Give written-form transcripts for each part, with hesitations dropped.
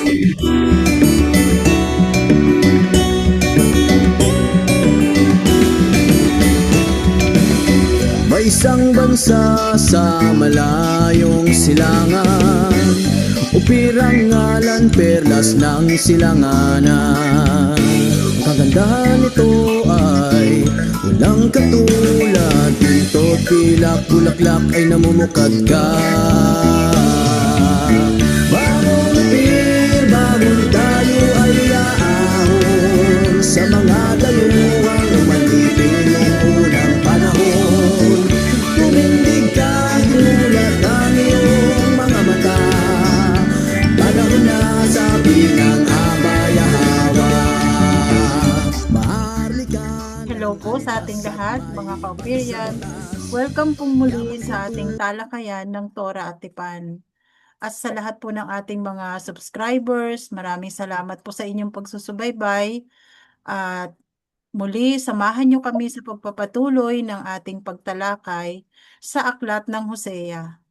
May isang bansa sa malayong silangan, upirang ngalan perlas ng silanganan. Ang kagandahan nito ay walang katulad, pinto't pilak, bulaklak ay namumukadkad. Bagong upir, bagong tayo ay aahon sa mga dayuhang umalipin noong unang panahon. Tumindig ka, gulat ang iyong mga mata, panahon na sabi ng abayahawa. Maharlikan. Hello po sa ating lahat, mga kaupiryan. Welcome po muli sa ating talakayan ng Tora at Tipan. At sa lahat po ng ating mga subscribers, maraming salamat po sa inyong pagsusubaybay. At muli, samahan niyo kami sa pagpapatuloy ng ating pagtalakay sa Aklat ng Hosea.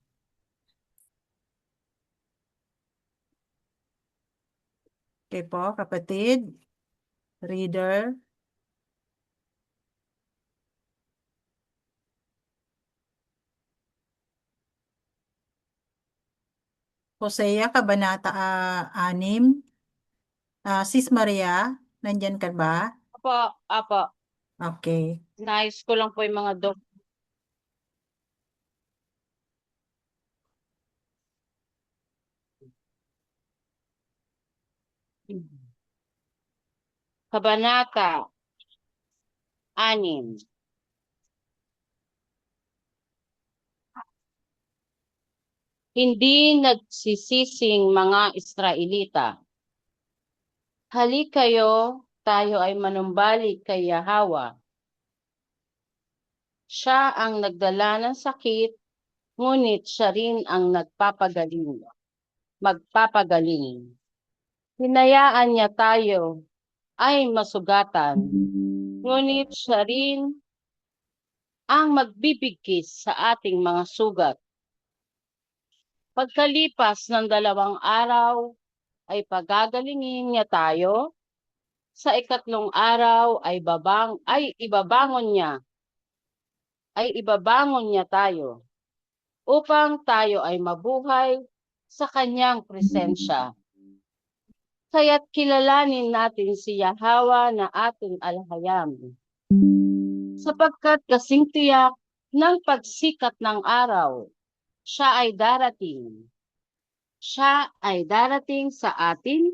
Okay po, kapatid, reader. Hosea, Kabanata 6. Sis Maria, nandyan ka ba? Apo. Okay. Nais ko lang po yung mga Kabanata 6. Hindi nagsisising mga Israelita. Halik kayo, tayo ay manumbalik kay Yahweh. Siya ang nagdala ng sakit, ngunit siya rin ang magpapagaling. Hinayaan niya tayo ay masugatan, ngunit siya rin ang magbibigkis sa ating mga sugat. Pagkalipas ng 2 araw, ay pagagalingin niya tayo. Sa 3 araw ay ibabangon niya tayo upang tayo ay mabuhay sa kanyang presensya. Kaya't kilalanin natin si Yahweh na ating alhayam, sapagkat kasing tiyak ng pagsikat ng araw, siya ay darating. Siya ay darating sa atin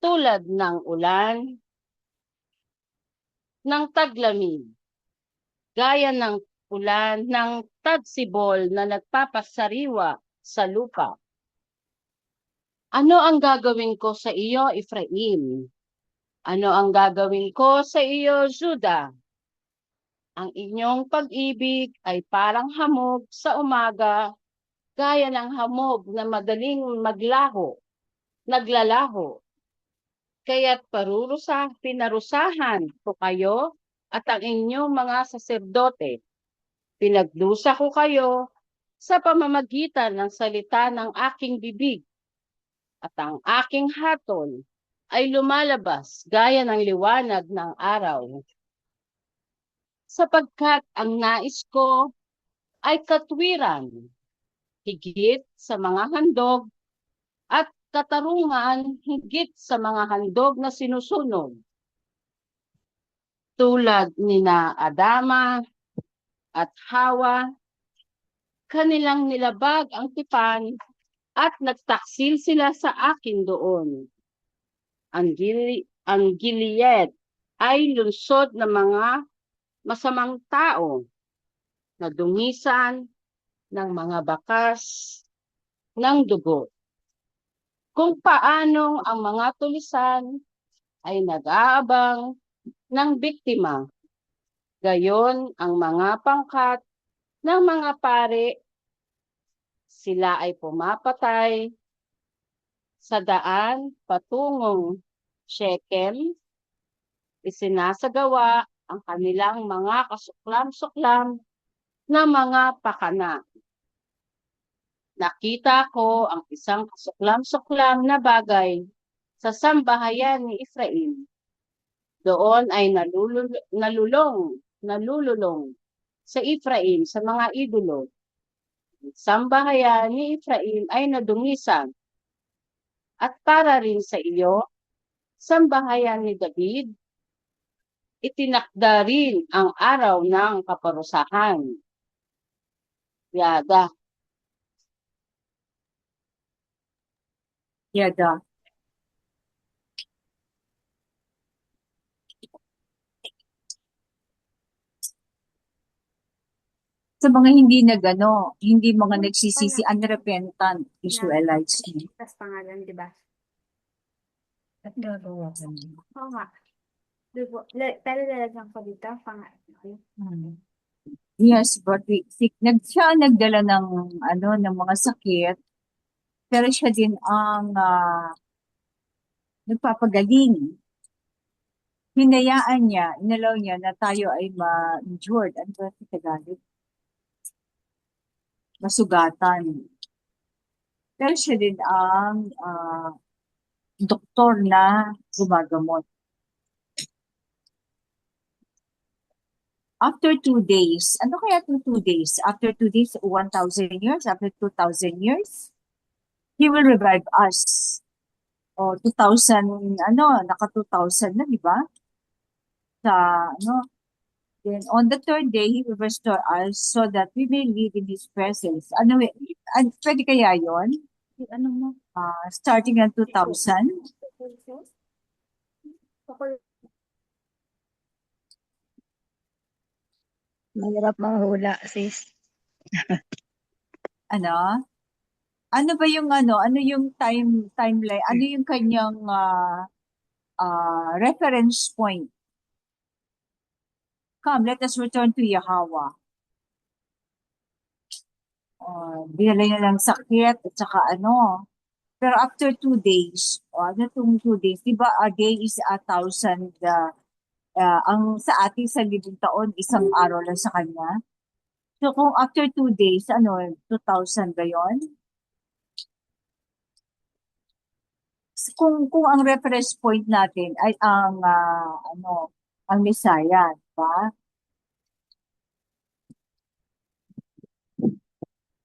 tulad ng ulan ng taglamig, gaya ng ulan ng tagsibol na nagpapasariwa sa lupa. Ano ang gagawin ko sa iyo, Efraim? Ano ang gagawin ko sa iyo, Juda? Ang inyong pag-ibig ay parang hamog sa umaga, gaya ng hamog na madaling naglalaho. Kaya't pinarusahan ko kayo at ang inyong mga saserdote. Pinagdusa ko kayo sa pamamagitan ng salita ng aking bibig, at ang aking hatol ay lumalabas gaya ng liwanag ng araw. Sapagkat ang nais ko ay katwiran, higit sa mga handog, at katarungan higit sa mga handog na sinusunog. Tulad nina Adama at Hawa, kanilang nilabag ang tipan at nagtaksil sila sa akin doon. Ang Gilead ay lungsod ng mga masamang tao na dungisan ng mga bakas ng dugo. Kung paanong ang mga tulisan ay nag-aabang ng biktima, gayon ang mga pangkat ng mga pari, sila ay pumapatay sa daan patungong Shechem, isinasagawa ang kanilang mga kasuklam-suklam na mga pakana. Nakita ko ang isang kasuklam-suklam na bagay sa sambahayan ni Efraim. Doon ay nalululong sa Efraim sa mga idolo. Sambahayan ni Efraim ay nadungisan. At para rin sa iyo, sambahayan ni David, itinakda rin ang araw ng kaparusahan. Yada. Yada. Sa mga hindi mga nagsisisi, unrepentant Israelites. Tas pangalan, di ba? At gagawa ka niya. Oo nga. Pero lalagyan ko dito, pangalan. Yes, but siya nagdala ng mga sakit, pero siya din ang nagpapagaling. Inalaw niya na tayo ay ma-injured. Ano ba sa Tagalog? Masugatan. Pero siya din ang doktor na gumagamot. After 2 days, ano kaya itong 2 days? After 2 days, 1,000 years? After 2,000 years? He will revive us. O 2,000, naka 2,000 na, di ba? Then on the third day, He will restore us so that we may live in His presence. Pwede kaya yun? Ano mo? Starting at 2,000? Mahirap manghula, sis. Ano? Ano ba yung ano yung timeline? Ano yung kanyang reference point? Come, let us return to Yahweh. Dinala niya ng sakit at saka Pero after 2 days, ano itong 2 days? Diba a day is 1,000, ang sa ating 1,000 taon, isang araw lang sa kanya. So kung after 2 days, 2,000 ba yun? Kung ang reference point natin ay ang Messiah, diba?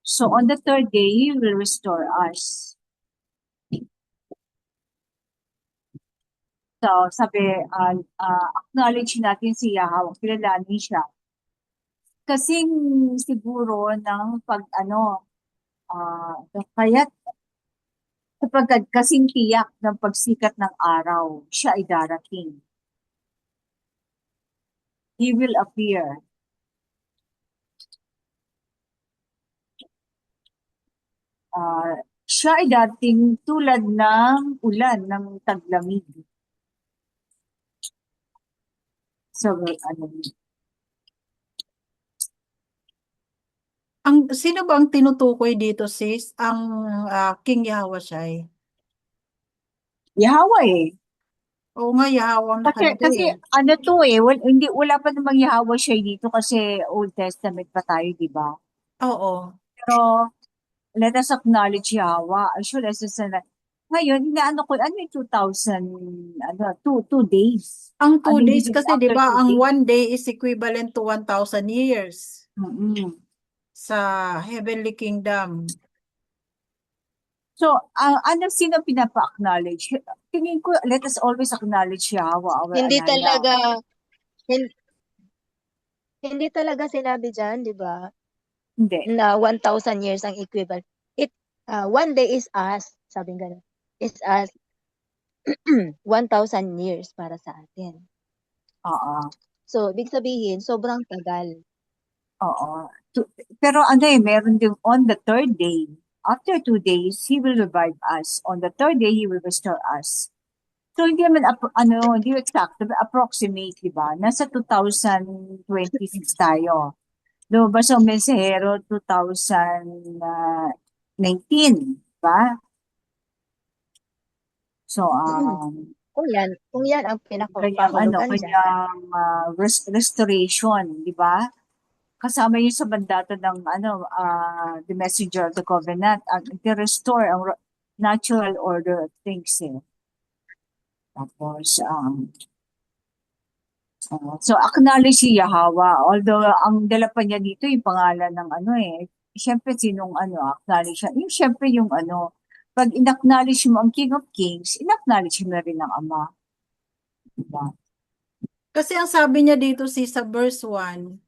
So on the third day, He will restore us. So sabi, acknowledge natin si Yahweh, kilalanin siya. Kasing siguro ng kaya't sapagkat kasing tiyak ng pagsikat ng araw, siya ay darating. He will appear. Siya ay dating tulad ng ulan ng taglamig. So, Sino ba ang tinutukoy dito, sis? Ang King Yahushai. Yahweh. Oo nga, Yahweh ang Kasi nakalagay. wala pa namang Yahweh siya dito kasi Old Testament pa tayo, di ba? Oo. Pero, let us acknowledge Yahweh. Ngayon, ano yung 2,000, 2 days? Ang 2 days din kasi, after di ba, 2 ang days? 1 day is equivalent to 1,000 years sa Heavenly Kingdom. So, sino pinapa-acknowledge? Tingin ko, let us always acknowledge Yahweh, our Hindi Alala. talaga, hindi talaga sinabi dyan, di ba? Hindi. Na 1,000 years ang equivalent. 1 day is us, sabi nga, is us 1,000 years para sa atin. Oo. So, big sabihin, sobrang tagal. Oo. Pero meron din on the third day. After 2 days, He will revive us. On the third day, He will restore us. So, hindi naman, hindi exact, approximate, di ba? Nasa 2026 tayo. Lumabas ang Mensahero 2019, di ba? So, Kung yan ang pinakapahulugan dyan. kanyang restoration, di ba? Kasama yun sa mandato ng the messenger of the covenant, ang to restore ang natural order of things. Tapos, so acknowledge si Yahweh. Although, ang dala pa niya dito, yung pangalan ng ano eh. Siyempre, sinong acknowledge siya. Yung siyempre yung pag in-acknowledge mo ang King of Kings, in-acknowledge mo na rin ang Ama. Diba? Kasi ang sabi niya dito sa verse 1,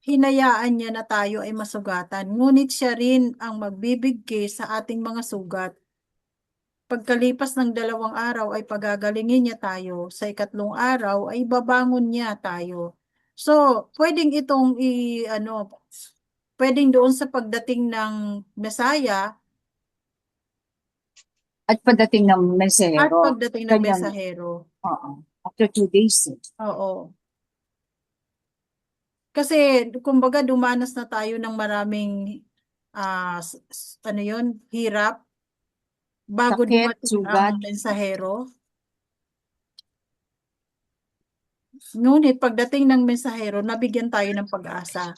hinayaan niya na tayo ay masugatan, ngunit siya rin ang magbibigay sa ating mga sugat. Pagkalipas ng 2 araw ay pagagalingin niya tayo, sa 3 araw ay babangon niya tayo. So, pwedeng itong pwedeng doon sa pagdating ng Mesaya At pagdating ng at mensahero, pagdating ng kanyang, mensahero. after 2 days. Oo. Kasi, kumbaga, dumanas na tayo ng maraming, hirap, bago Sakit, dumating ang sugat, mensahero. Ngunit, pagdating ng mensahero, nabigyan tayo ng pag-asa.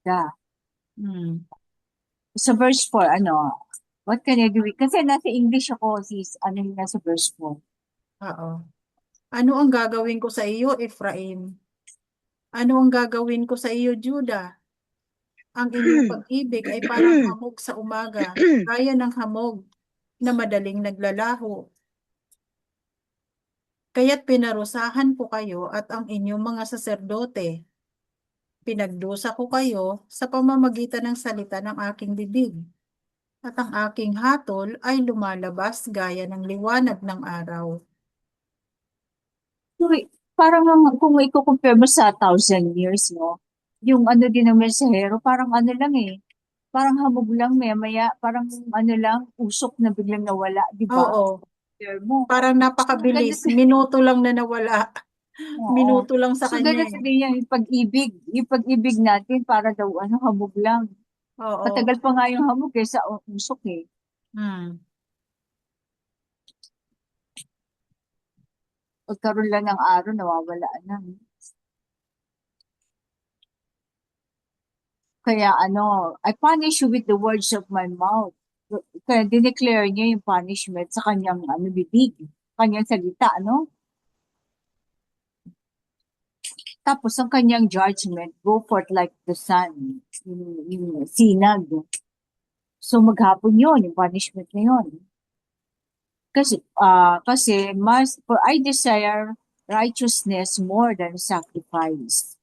yeah. Hmm. Sa verse 4, what can I do? Kasi nasa English ako, sis, yung nasa verse 4. Oo. Ano ang gagawin ko sa iyo, Ephraim? Ano ang gagawin ko sa iyo, Judah? Ang inyong pag-ibig ay parang hamog sa umaga, gaya ng hamog na madaling naglalaho. Kaya't pinarusahan ko kayo at ang inyong mga saserdote. Pinagdusa ko kayo sa pamamagitan ng salita ng aking bibig. At ang aking hatol ay lumalabas gaya ng liwanag ng araw. So, parang kung i-compare mo sa 1,000 years, no? Yung din ng mensahero, parang lang eh. Parang hamog lang, maya, parang lang, usok na biglang nawala, di ba? Oo, Compare mo. parang So, ganun napakabilis. Minuto lang na nawala. Oo. Minuto lang sa So, kanya ganun eh. din yan, yung pag-ibig natin, para daw, hamog lang. Oo. Matagal pa nga yung hamog kaysa usok eh. Hmm. Pagkaroon lang ng araw, nawawala na. Kaya I punish you with the words of my mouth. Kaya dineclare niya yung punishment sa kanyang bibig, kanyang salita, Tapos ang kanyang judgment, go forth like the sun, yung sinag. So maghapon yun, yung punishment na yun. Kasi for I desire righteousness more than sacrifice,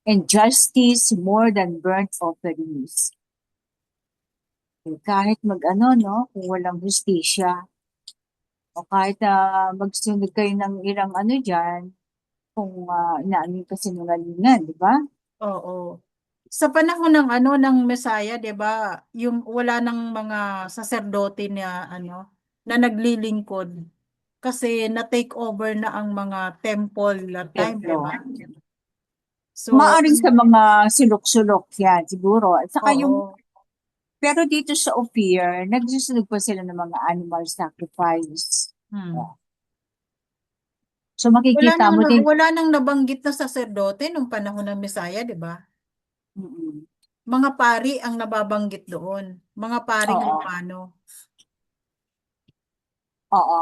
and justice more than burnt offerings. Kahit no, kung walang justisya, o kahit magsunod kayo ng ilang dyan, kung inaamin ka sinungalingan, di ba? Oo. Sa panahon ng ng Mesaya, 'di ba, yung wala ng mga saserdote na na naglilingkod kasi na-take over na ang mga temple that time, 'di Templo. ba? So, Maaring sa mga sulok-sulok yan, siguro. At saka oo. pero dito sa Ophir, nagsusunog pa sila ng mga animal sacrifice. Hmm. So makikita mo din, Wala nang nabanggit na saserdote nung panahon ng Mesaya, 'di ba? mm, Mga pari ang nababanggit doon, mga paring oo, Romano. oo,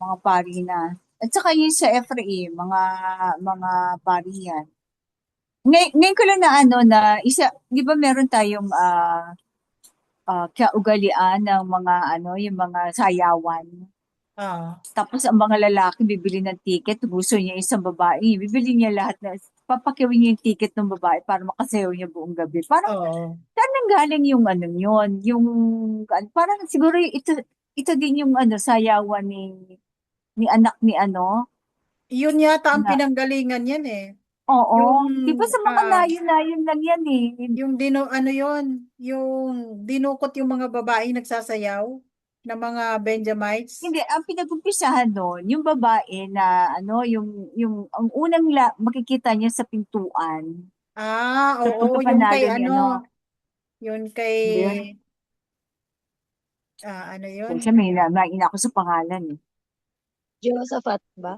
mga pari na. At saka yun sa Ephraim, mga pari yan. Ngayon ko lang na isa, di ba meron tayong kaugalian ng mga yung mga sayawan. Ah, Tapos ang mga lalaki bibili ng ticket, gusto niya isang babae, bibili niya lahat papakiwin niya yung ticket ng babae para makasayaw niya buong gabi. Parang oo. saan nanggaling yung yun? Yung, parang siguro ito din yung sayawan ni anak ni Yun yata ang na, pinanggalingan yan eh. oo. Yung Di ba sa mga layo-layo lang yan eh. yung yung dinukot yung mga babaeng nagsasayaw na mga Benjamites. Hindi, ang pinag-umpisahan doon, yung babae na ang unang makikita niya sa pintuan, Oo, sa yung kay panalo ni yun kay ba yun? yun? Kasi may ako sa pangalan eh. Jehoshaphat ba?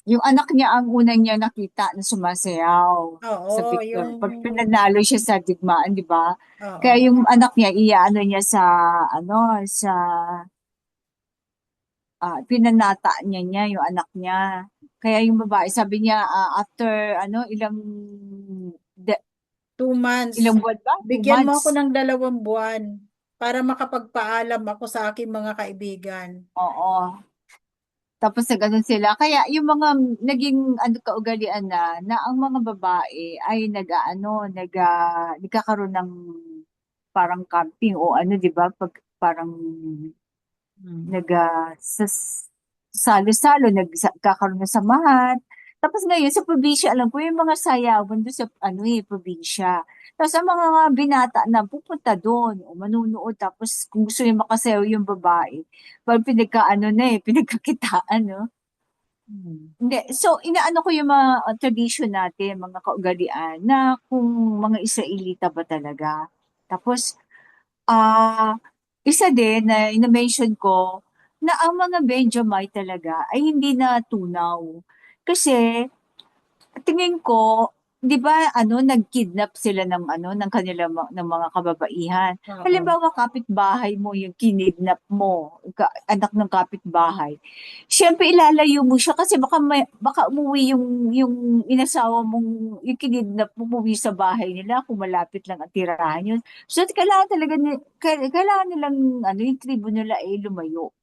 Yung anak niya ang unang niya nakita na sumasayaw sa Oo, picture. yung, Pag pinanalo siya sa digmaan, di ba? oo. Kaya yung anak niya, iyaano niya sa, ano, sa, pinanata niya yung anak niya. Kaya yung babae, sabi niya, after, ano, de- 2 months. ilang buwan ba? Two Bigyan mo months. ako ng 2 buwan para makapagpaalam ako sa aking mga kaibigan. Oo. Tapos sa ganun sila. Kaya yung mga naging ano kaugalian na ang mga babae ay nagkakaroon ng parang camping o ano, 'di ba? Pag parang nag salo-salo, nagkakaroon ng samahan. Tapos ngayon sa probinsya, alam ko yung mga sayawan doon sa ano probinsya. Tapos ang mga binata na pupunta doon o manunood tapos kung gusto yung makasayaw yung babae, pag pinagkaano pinagkakitaan, no? Hindi. So, inaano ko yung mga tradition natin, mga kaugalian, na kung mga Israelita ba talaga. Tapos, ah, isa din na ina-mention ko, na ang mga Benjamite talaga ay hindi na tunaw. Kasi, tingin ko, 'di ba nag-kidnap sila ng ng kanila ng mga kababaihan. Oo. Halimbawa kapitbahay mo yung kinidnap mo, anak ng kapitbahay. Siyempre ilalayo mo siya kasi baka umuwi yung inasawa mong yung kinidnap mo umuwi sa bahay nila kung malapit lang ang tirahan yun. So kailangan talaga kailangan nilang yung tribo nila ay lumayo.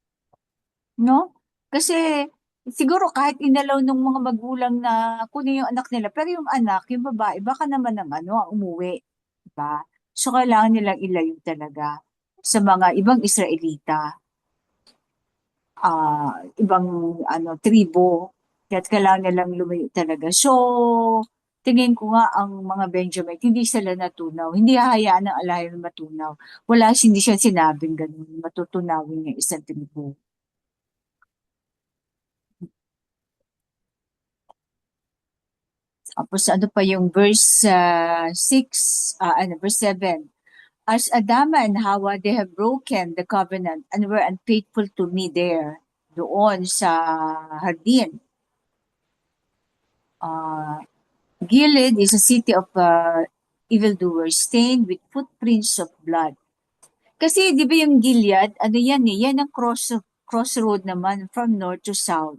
No? Kasi siguro kahit inalaw ng mga magulang na kunin yung anak nila, pero yung anak, yung babae, baka naman ang umuwi, di ba? So kailangan nilang ilayo talaga sa mga ibang Israelita, ibang tribo, kaya kailangan nilang lumayo talaga. So, tingin ko nga ang mga Benjamite, hindi sila natunaw. Hindi hahayaan ng alayon matunaw. Hindi siya sinabing ganun, matutunawin yung isang tribo. Tapos ano pa yung verse 6, verse 7. As Adam and Hawa, they have broken the covenant and were unfaithful to me there, doon sa Hardin. Gilead is a city of evildoers stained with footprints of blood. Kasi di ba yung Gilead, ano yan yan ang crossroad naman from north to south.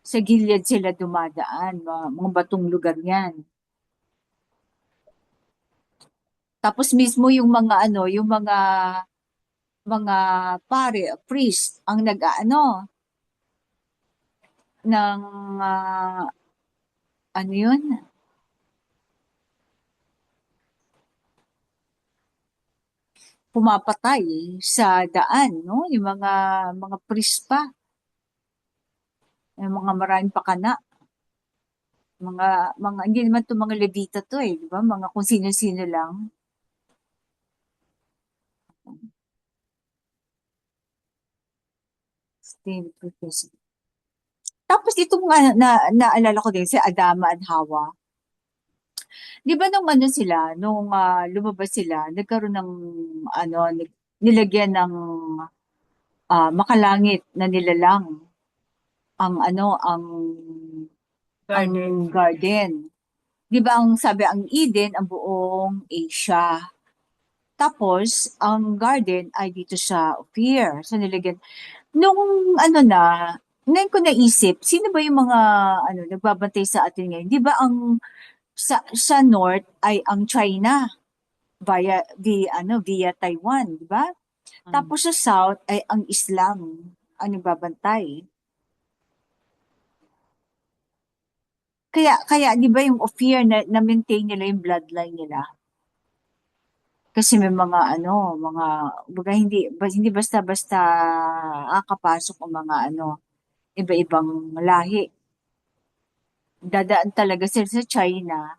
Sa Gilead sila dumadaan, mga batong lugar yan. Tapos mismo yung mga pare, priest ang ng ano yun? Pumapatay sa daan, no? Yung mga priest pa, yung mga maraming pakana, hindi naman to mga Levita to di ba? Mga kung sino-sino lang. Tapos itong naalala ko din si Adama at Hawa. Di ba nung nung lumabas sila, nagkaroon ng nilagyan ng makalangit na nilalang ang Garden. garden. Di ba ang sabi ang Eden ang buong Asia. Tapos ang garden ay dito sa Ophir. So nilagyan nung ngayon ko naisip, sino ba yung mga nagbabantay sa atin ngayon? Di ba ang sa north ay ang China via Taiwan, di ba? Tapos sa south ay ang Islam ang nagbabantay. Kaya di ba yung Ophir na maintain nila yung bloodline nila? Kasi may baga hindi basta-basta kakapasok ang mga iba-ibang lahi. Dadaan talaga sila sa China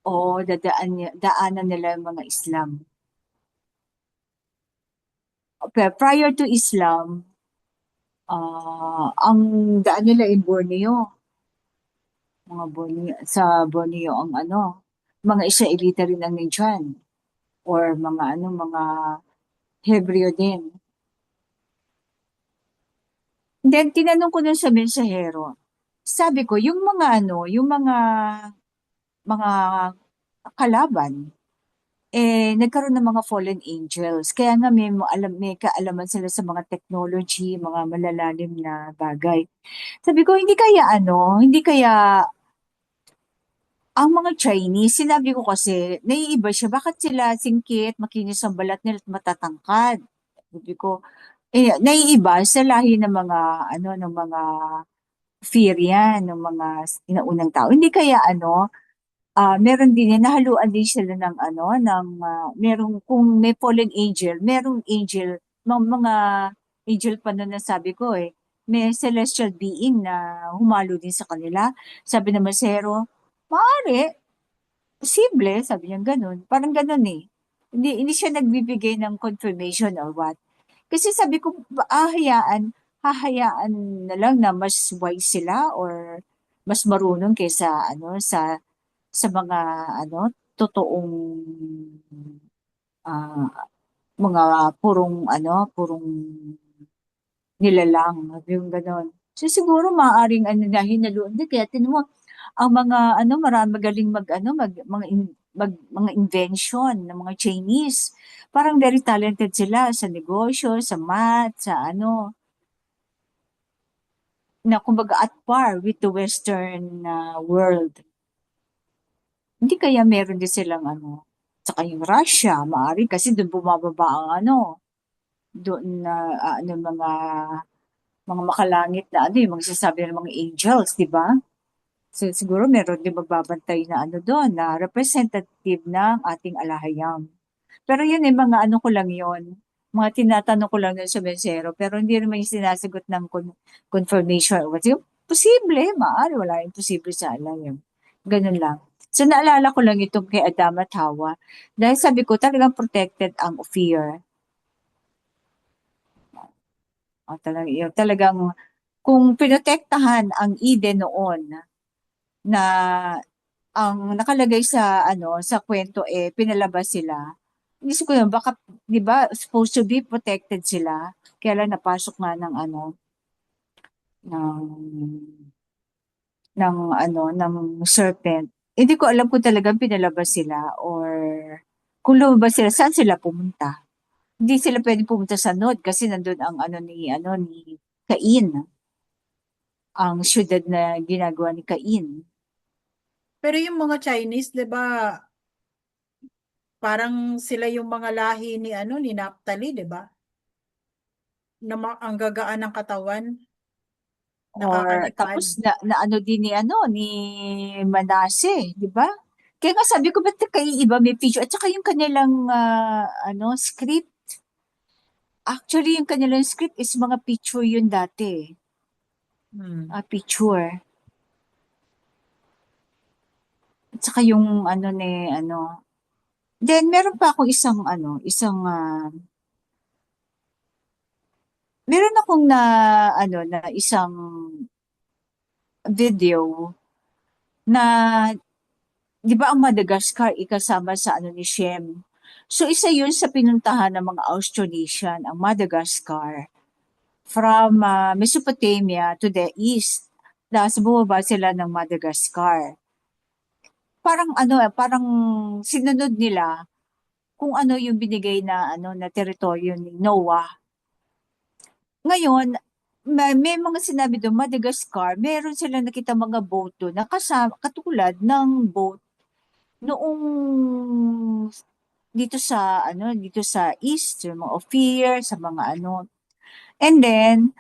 o daanan nila yung mga Islam. Pero prior to Islam, ang daan nila ay Borneo. Sa Borneo ang mga Israelita rin ang nandyan. Or mga Hebreo din. Then, tinanong ko dun sa mensahero, sabi ko, yung mga mga kalaban, nagkaroon ng mga fallen angels. Kaya nga may kaalaman sila sa mga technology, mga malalalim na bagay. Sabi ko, hindi kaya ang mga Chinese, sinabi ko kasi, naiiba siya. Bakit sila singkit, makinis ang balat nila at matatangkad? Sabi ko, naiiba sa lahi ng mga, ng mga fear yan, ng mga inaunang tao. Hindi kaya meron din yan, nahaluan din sila ng merong, kung may fallen angel, merong angel, mga angel pa na nasabi ko may celestial being na humalo din sa kanila. Sabi naman si Hero, maaari, posible, sabi niya ganun. Parang ganun eh. Hindi siya nagbibigay ng confirmation or what. Kasi sabi ko, hahayaan na lang na mas wise sila or mas marunong kaysa sa mga totoong ah, mga purong nilalang, yung ganon. So siguro maaaring hinaluan din kaya tinan mo ang mga marami magaling mga invention ng mga Chinese. Parang very talented sila sa negosyo, sa math, sa na kumbaga at par with the Western world. Hindi kaya meron din silang saka yung Russia, maari kasi doon bumababa ang doon na mga makalangit na yung mga sasabi ng mga angels, di ba? So siguro meron din magbabantay na doon na representative ng ating alahayam. Pero yun mga ko lang yun. Mga tinatanong ko lang dun sa mensero, pero hindi naman yung sinasagot ng confirmation. Kasi posible, maaari, wala yung posible sa alayam. Ganun lang. So naalala ko lang itong kay Adam at Hawa. Dahil sabi ko talagang protected ang Ophir. Talagang kung pinotektahan ang Eden noon na ang nakalagay sa sa kwento pinalabas sila. Isip ko yun, baka 'di ba supposed to be protected sila. Kaya lang napasok nga ng ng serpent. Hindi ko alam kung talagang pinalabas sila or kung lumabas sila, saan sila pumunta. Hindi sila pwede pumunta sa Nod kasi nandun ang ni Cain, ang syudad na ginagawa ni Cain. Pero yung mga Chinese, 'di ba, parang sila yung mga lahi ni Naphtali, 'di ba? Ang gagaan ng katawan, Or nakakalipad. tapos na din ni Manase, 'di ba? Kaya nga sabi ko ba't kaiiba may picture at saka yung kanilang script. Actually yung kanilang script is mga picture yun dati. Hmm. Picture. At saka yung Then meron pa akong meron akong na isang video na 'di ba ang Madagascar ikasama sa ni Shem. So isa 'yun sa pinuntahan ng mga Austronesian ang Madagascar from Mesopotamia to the east. Tapos bumaba sila ng Madagascar. Parang parang sinunod nila kung ano yung binigay na na teritoryo ni Noah. Ngayon, may mga sinabi doon, Madagascar, meron silang nakita mga boat doon na katulad ng boat noong dito sa east, yung mga Ophir, sa mga And then,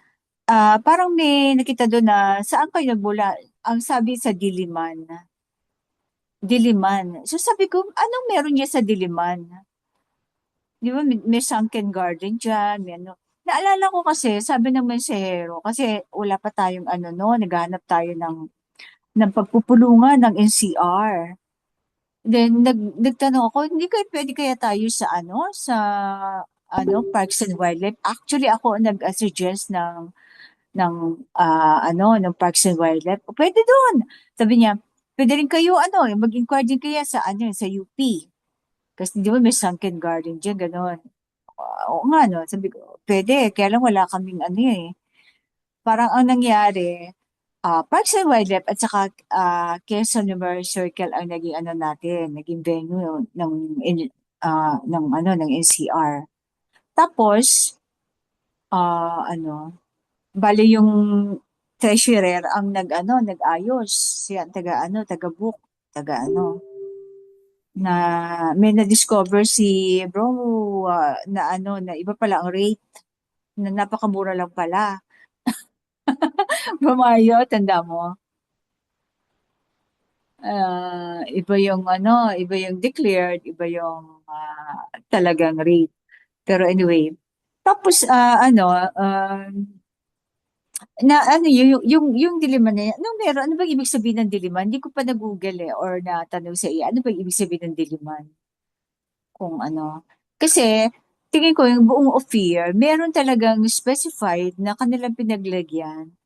parang may nakita doon na saan kayo nagmula? Ang sabi sa Diliman. Diliman. So sabi ko, anong meron niya sa Diliman? Di ba, may sunken garden dyan, may Naalala ko kasi, sabi ng mensahero, kasi wala pa tayong naghahanap tayo ng pagpupulungan ng NCR. Then, nagtanong ako, hindi kayo pwede kaya tayo sa Parks and Wildlife. Actually, ako ang nag-suggest ng ng Parks and Wildlife. O, pwede doon. Sabi niya, pwede rin kayo, mag-inquire din kaya sa sa UP. Kasi di ba may sunken garden dyan, gano'n. Oo nga, sabi ko, pwede, kaya lang wala kaming Parang ang nangyari, Parks and Wildlife at saka Quezon River Circle ang naging ano natin, naging venue ng NCR. Tapos bale yung treasurer ang nag-ayos, siya taga-book, na may na-discover si bro na iba pala ang rate, na napakamura lang pala. Bro Mario, tanda mo? Iba yung declared, iba yung talagang rate. Pero anyway, tapos yung diliman na yan, ano ba ibig sabihin ng diliman? Hindi ko pa na-google or natanong sa iya, ano ba ibig sabihin ng diliman? Kung ano. Kasi, tingin ko yung buong Ophir, meron talagang specified na kanilang pinaglagyan.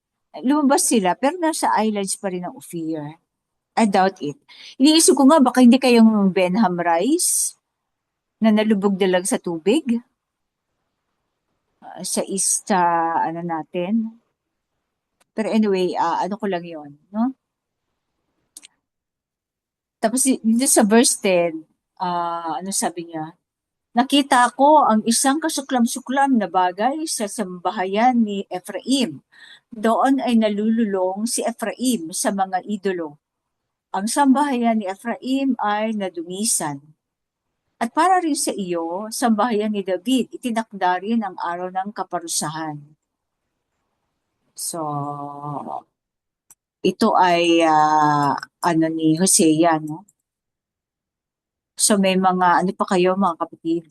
Lumabas sila, pero nasa islands pa rin ang Ophir. I doubt it. Iniisip ko nga, baka hindi kayong Benham Rice na nalubog na lang sa tubig sa east natin. Pero anyway, ano ko lang yon, no? Tapos dito sa verse 10, ano sabi niya? Nakita ko ang isang kasuklam-suklam na bagay sa sambahayan ni Ephraim. Doon ay nalululong si Ephraim sa mga idolo. Ang sambahayan ni Ephraim ay nadumisan. At para rin sa iyo, sambahayan ni David, itinakda rin ang araw ng kaparusahan. So, ito ay ni Hosea, no? So, may mga, ano pa kayo mga kapatid?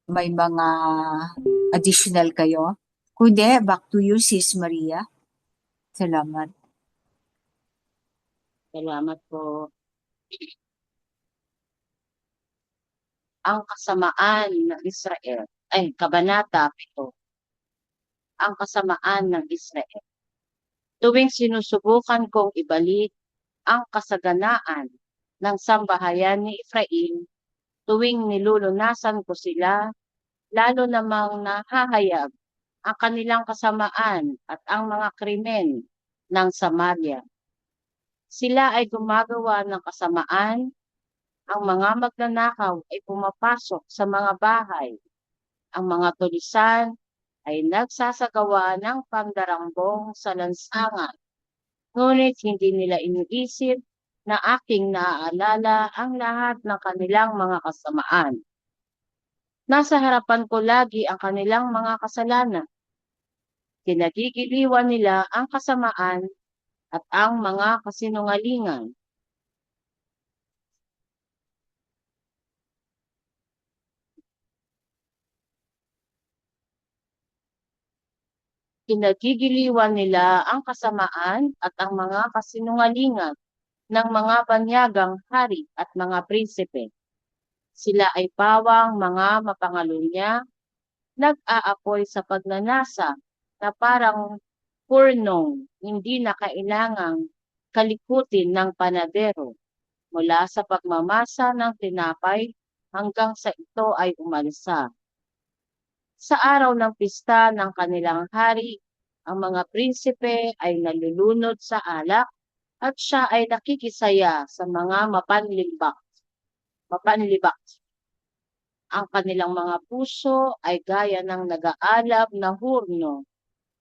May mga additional kayo? Kundi, back to you, Sis Maria. Salamat. Salamat po. Ang kasamaan ng Israel, ay, Kabanata 7. Ang kasamaan ng Israel. Tuwing sinusubukan kong ibalik ang kasaganaan ng sambahayan ni Ephraim, tuwing nilulunasan ko sila, lalo namang nahahayag ang kanilang kasamaan at ang mga krimen ng Samaria. Sila ay gumagawa ng kasamaan, ang mga magnanakaw ay pumapasok sa mga bahay, ang mga tulisan ay nagsasagawa ng pandarambong sa lansangan, ngunit hindi nila iniisip na aking naaalala ang lahat ng kanilang mga kasamaan. Nasa harapan ko lagi ang kanilang mga kasalanan. Kinagigiliwan nila ang kasamaan at ang mga kasinungalingan. Kinagigiliwan nila ang kasamaan at ang mga kasinungalingan ng mga banyagang hari at mga prinsipe. Sila ay pawang mga mapangalunya, nag-aapoy sa pagnanasa na parang purnong hindi na kailangang kalikutin ng panadero mula sa pagmamasa ng tinapay hanggang sa ito ay umalsa. Sa araw ng pista ng kanilang hari, ang mga prinsipe ay nalulunod sa alak at siya ay nakikisaya sa mga mapanlibak. Ang kanilang mga puso ay gaya ng nag-aalab na hurno.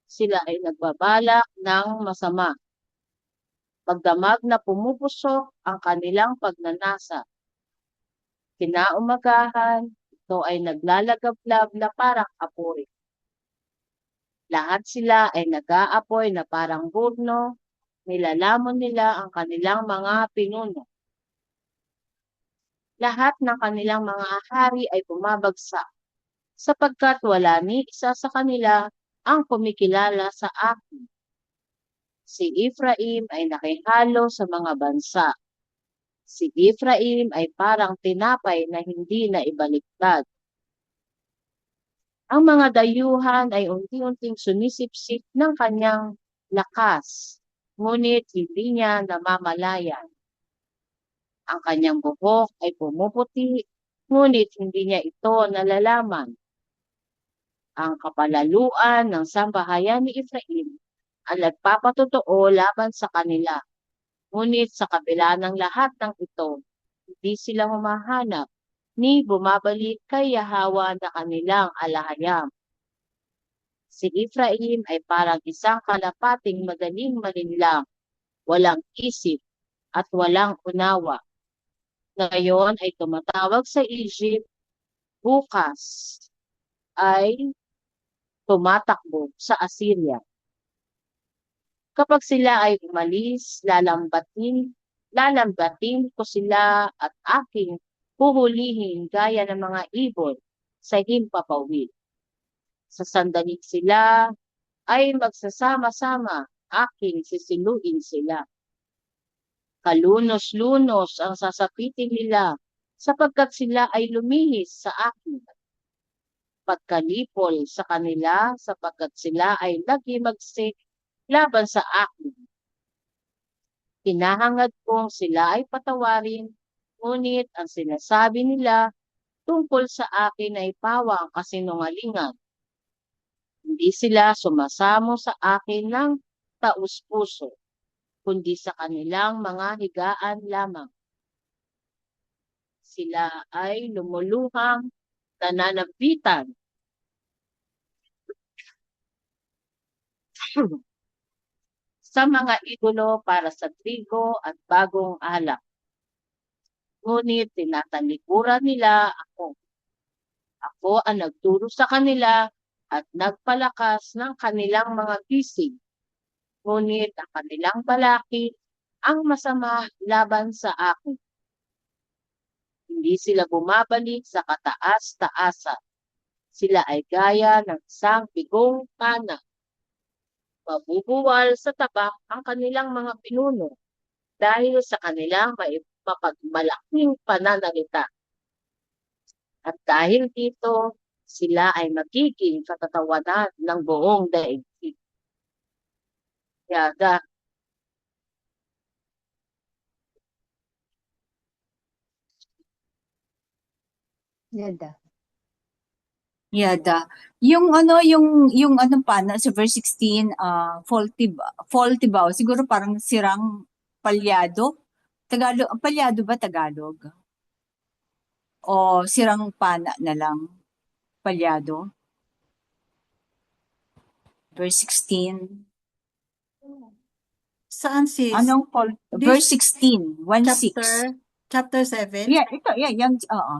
Sila ay nagbabalak ng masama. Pagdamag na pumupusok ang kanilang pagnanasa. Kinaumagahan, ito ay naglalagablab na parang apoy. Lahat sila ay nag-aapoy na parang hurno, nilalamon nila ang kanilang mga pinuno. Lahat ng kanilang mga hari ay bumabagsak, sapagkat wala ni isa sa kanila ang kumikilala sa akin. Si Ephraim ay nakihalo sa mga bansa. Si Ephraim ay parang tinapay na hindi na ibaliktad. Ang mga dayuhan ay unti-unting sumisipsip ng kanyang lakas, ngunit hindi niya namamalayan. Ang kanyang buhok ay pumuputi, ngunit hindi niya ito nalalaman. Ang kapalaluan ng sambahayan ni Efraim ang nagpapatotoo laban sa kanila. Ngunit sa kabila ng lahat ng ito, hindi sila humahanap ni bumabalik kay Yahweh na kanilang alahayam. Si Efraim ay parang isang kalapating madaling malinlang, walang isip at walang unawa. Ngayon ay tumatawag sa Egypt, bukas ay tumatakbo sa Assyria. Kapag sila ay umalis, lalambatin ko sila at aking huhulihin gaya ng mga ibon sa himpapawid. Sa sandaling sila ay magsasama-sama, aking sisiluin sila. Kalunos-lunos ang sasapitin nila sapagkat sila ay lumihis sa akin. Pagkalipol sa kanila sapagkat sila ay naghimagsik laban sa akin. Hinahangad kong sila ay patawarin, ngunit ang sinasabi nila tungkol sa akin ay pawang kasinungalingan. Hindi sila sumasamo sa akin ng taus-puso, kundi sa kanilang mga higaan lamang. Sila ay lumuluhang nananabitan sa mga idolo para sa trigo at bagong alak. Ngunit tinatalikuran nila ako. Ako ang nagturo sa kanila at nagpalakas ng kanilang mga bisig. Ngunit ang kanilang balakid ang masama laban sa akin. Hindi sila bumabalik sa kataas-taasan. Sila ay gaya ng isang bigong pana. Mabubuwal sa tabak ang kanilang mga pinuno dahil sa kanilang mapagmalaking pananalita. At dahil dito, sila ay magiging katatawanan ng buong daigdig. Yada. Yada. Yada. Yung anong pana sa verse 16, faulty ba? Siguro parang sirang palyado. Tagalog, palyado ba Tagalog? O sirang pana na lang? Palyado? Verse 16. Saan sis? Anong fault? Verse 16, 1:6. Chapter 7? Yeah, ito, yeah, yung, oo.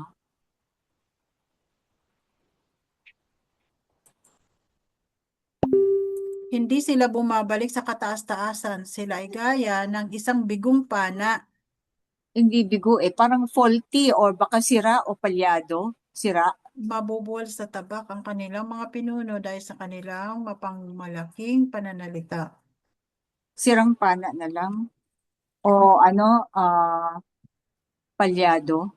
Hindi sila bumabalik sa kataas-taasan. Sila ay gaya ng isang bigong pana. Hindi bigo parang faulty or baka sira o palyado. Sira. Mabubuwal sa tabak ang kanilang mga pinuno dahil sa kanilang mapangmalaking pananalita. Sirang pana na lang. O palyado.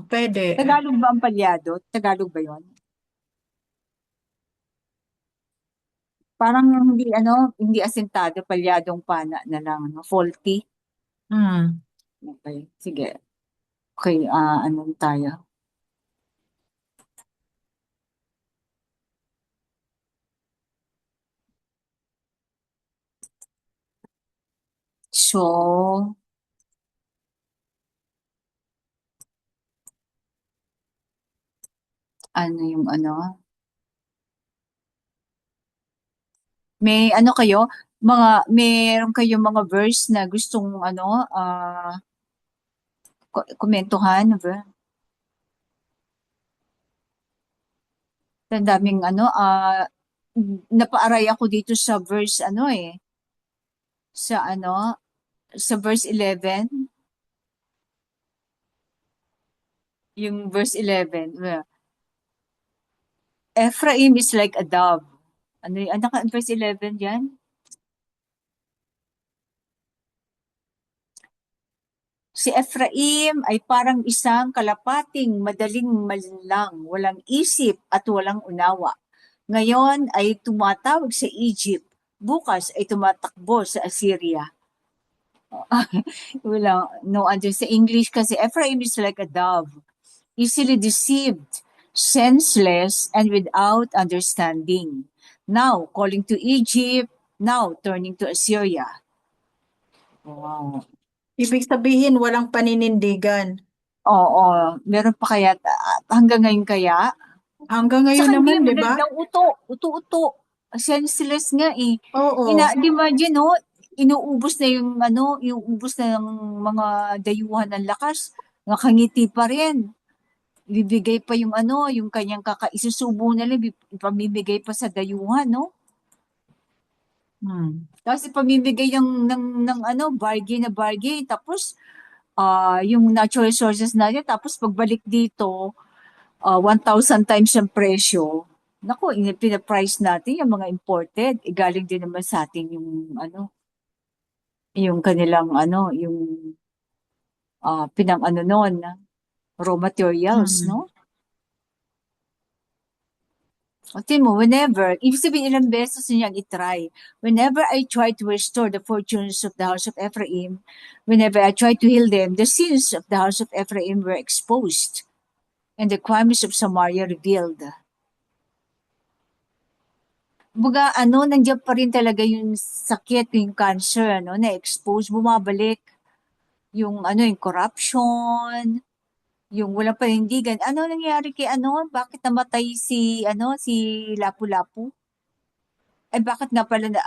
Pwede. Tagalog ba ang palyado? Tagalog ba yon? Parang hindi asentado, palyadong pana na lang, faulty. Okay, sige. Okay, anong tayo? So, may meron kayo mga verse na gustong komentuhan, ba? Ang daming napaaray ako dito sa verse sa verse 11. Yung verse 11. Ephraim is like a dove. Verse 11 yan? Si Ephraim ay parang isang kalapating madaling malinlang, walang isip at walang unawa. Ngayon ay tumatawag sa Egypt, bukas ay tumatakbo sa Assyria. Sa English kasi Ephraim is like a dove, easily deceived, senseless, and without understanding. Now calling to Egypt, now turning to Assyria. Wow. Ibig sabihin, walang paninindigan. Oo, meron pa kaya, hanggang ngayon kaya? Hanggang ngayon Tsaka hindi, naman, di ba? magandang uto-uto. Senseless nga eh. Oo. Imagine, no, inuubos na yung yung ubos na ng mga dayuhan ng lakas. Nakangiti pa rin. Ibibigay pa yung yung kanyang isusubo na lang, ipamimigay pa sa dayuhan, no? Tapos ipamimigay ng bargain na bargain. Tapos, yung natural resources natin. Tapos pagbalik dito, 1,000 times yung presyo. Naku, pina-price natin yung mga imported. Galing din naman sa atin yung yung kanilang yung noon, raw materials, Mm. no? O, tingnan mo, ibig sabihin ilang beses niyang itry. Whenever I try to restore the fortunes of the house of Ephraim, whenever I try to heal them, the sins of the house of Ephraim were exposed, and the crimes of Samaria revealed. Baga, nandiyan pa rin talaga yung sakit, yung cancer, na-expose, bumabalik. Yung, yung corruption, yung walang panindigan. Ano nangyari kay Bakit namatay si Lapu-Lapu? Bakit nga pala na,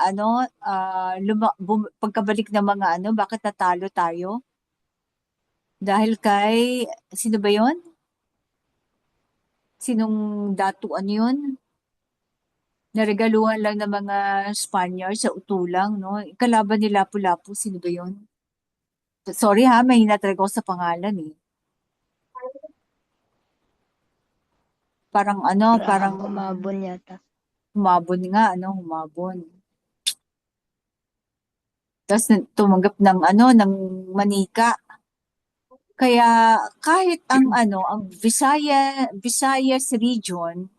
pagkabalik ng mga bakit natalo tayo? Dahil kay, sino ba yon? Sinong datuan yun? Naregaluhan lang ng mga Spaniards sa utulang, no? Kalaban ni Lapu-Lapu, sino ba yun? Sorry ha, mahina talaga ako sa pangalan eh. Parang parang Humabon yata. humabon nga, humabon. Tapos tumanggap ng ng manika. Kaya kahit ang Visayas region,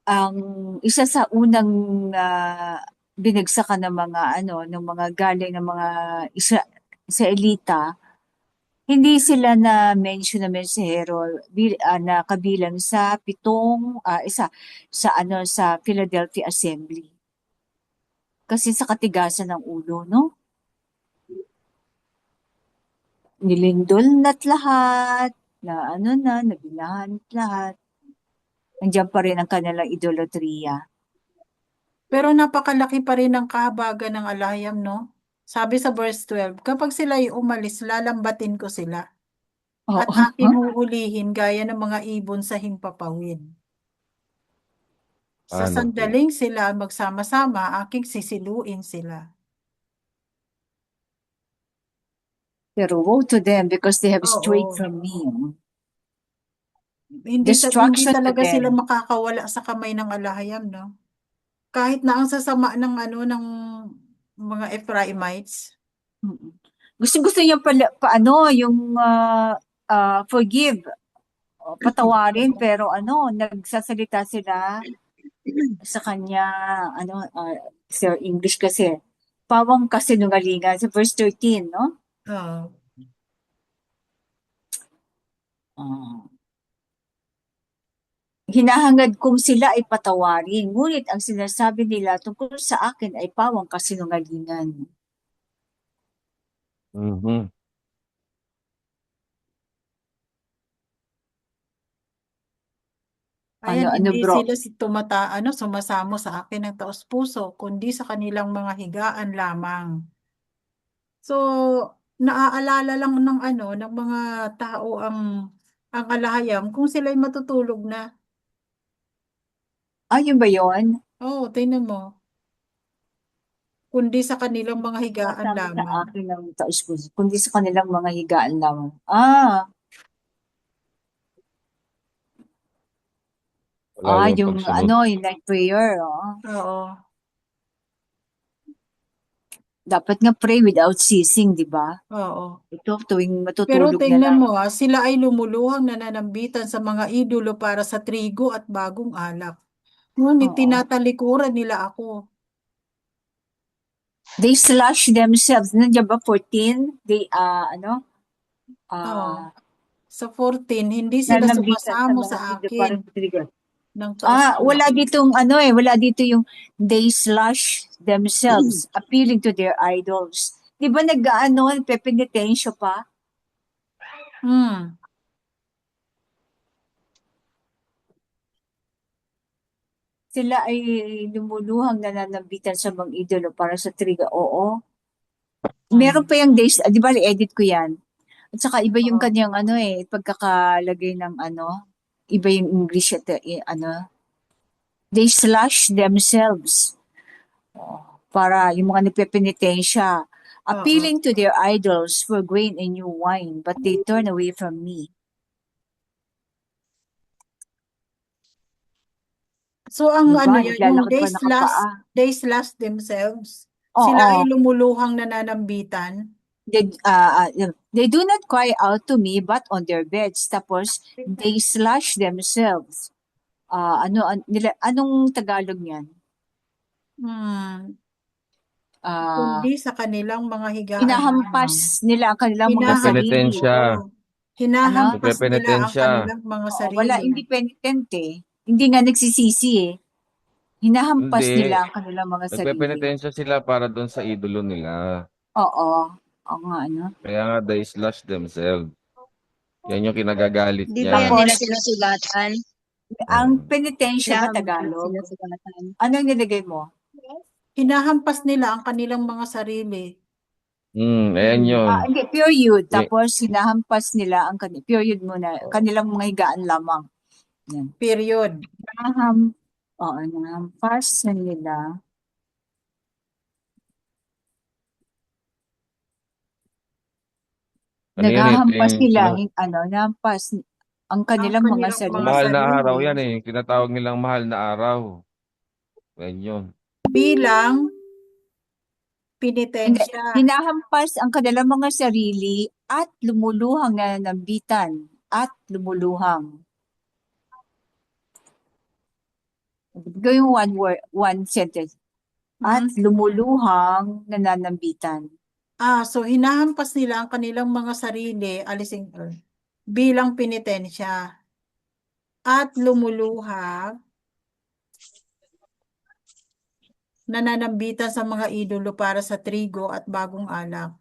ang isa sa unang binagsakan ng mga ng mga galing ng mga sa elita, hindi sila na mention na mensahero na kabilang sa isa sa Philadelphia Assembly. Kasi sa katigasan ng ulo, no? Nilindol na't lahat, nabinahan at lahat. Nandiyan pa rin ang kanilang idolatriya. Pero napakalaki pa rin ang kahabagan ng alayam, no? Sabi sa verse 12, kapag sila ay umalis, lalambatin ko sila. At Oo. aking huhulihin gaya ng mga ibon sa himpapawid. Sa Ano po? sandaling sila magsama-sama, aking sisiluin sila. Pero woe to them because they have strayed Oo. from me. Hindi Destruction to talaga sila them. makakawala sa kamay ng alahayam, no? Kahit na ang sasama ng ng mga Ephraimites. Mm. Gusto niya yung forgive, patawarin, pero nagsasalita sila sa kanya, sa English kasi, pawang kasinungalingan sa verse 13, no? Oo. Hinahangad kong sila ay patawarin, ngunit ang sinasabi nila tungkol sa akin ay pawang kasinungalingan. Mhm. Ayan, hindi bro? sila sumasamo sa akin ng taos-puso, kundi sa kanilang mga higaan lamang. So, naaalala lang ng ng mga tao ang alahayam kung sila'y matutulog na. Yun ba yun? Oo, tingnan mo. Kundi sa kanilang mga higaan Sumasama sa lamang. akin ng taos-puso, kundi sa kanilang mga higaan lamang. Wala yung Yung pagsunod. yung night prayer, Oo. Dapat nga pray without ceasing, di ba? Oo. Ito, tuwing Pero matutulog na tingnan lang. mo, sila ay lumuluhang nananambitan sa mga idolo para sa trigo at bagong alak. Ngunit Oo. tinatalikuran nila ako. They slash themselves. Nandiyan ba 14? They, Oo. Sa 14, hindi sila Nanambitan sa sumasamo mga sa idol akin para sa trigger. ng taos Wala puso. ditong wala dito yung they slash themselves appealing to their idols. Di ba nagpepenitensya pa? Hmm. Sila ay lumuluhang nananambitan sa mga idolo para sa trigger. Oo. Meron pa yung days, di ba, edit ko yan. At saka iba yung Oo. kanyang pagkakalagay ng iba yung English at they slash themselves. Para yung mga nagpepenitensya. Appealing to their idols for grain and new wine, but they turn away from me. So ang Diba? ano yan, yung Naglalakad pa nakapaa. they slash themselves, Oo. sila ay lumuluhang nananambitan. They do not cry out to me but on their beds. Tapos, they slash themselves. Anong Tagalog niyan? Hmm. Ah, Kundi sa kanilang mga higaan lamang. Hinahampas nila ang kanilang mga sarili. Nagpepenitensya. Oo. Hinahampas nila ang Nagpepenitensya. kanilang mga Wala, sarili. hindi penitent eh. Hindi nga nagsisisi eh. Hinahampas Hindi. nila ang kanilang mga sarili. Nagpepenitensya sila para doon sa idolo nila. Oo. Oo nga, Kaya nga they slash themselves. Yan yung kinagagalit Di ba yan niya. nila sinusugatan? Ang penitensya ba Kailangan Tagalog? sinusugatan. Anong nilagay mo? Hinahampas nila ang kanilang mga sarili. Ayan yun. Hindi, period. Tapos, hinahampas nila ang period muna. Kanilang mga higaan lamang. Yan. Period. Nahampas nila. Ano yan eh? Naghahampas nila, Yung nahampas ang kanilang mga kanilang sarili. mga mahal na sarili. araw yan eh. Tinatawag nilang mahal na araw. Ayan yun. Bilang penitensya. Hinahampas ang kanilang mga sarili at lumuluhang nananambitan. At lumuluhang. Gawin mo one sentence. At lumuluhang nananambitan. So hinahampas nila ang kanilang mga sarili, bilang penitensya. At lumuluha, nananambitan sa mga idolo para sa trigo at bagong alak.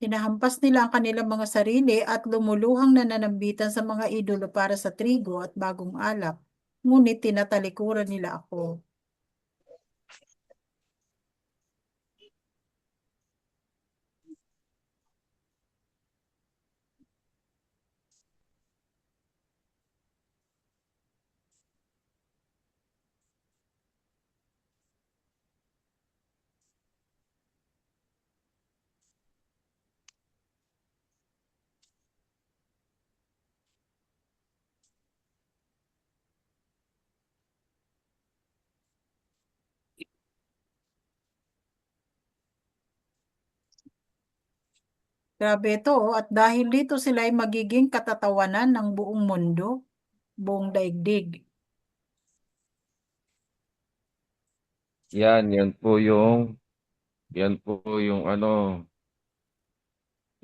Hinahampas nila ang kanilang mga sarili at lumuluhang nananambitan sa mga idolo para sa trigo at bagong alak. Ngunit tinatalikuran nila ako. Grabe ito, at dahil dito sila ay magiging katatawanan ng buong mundo, buong daigdig. Yan po yung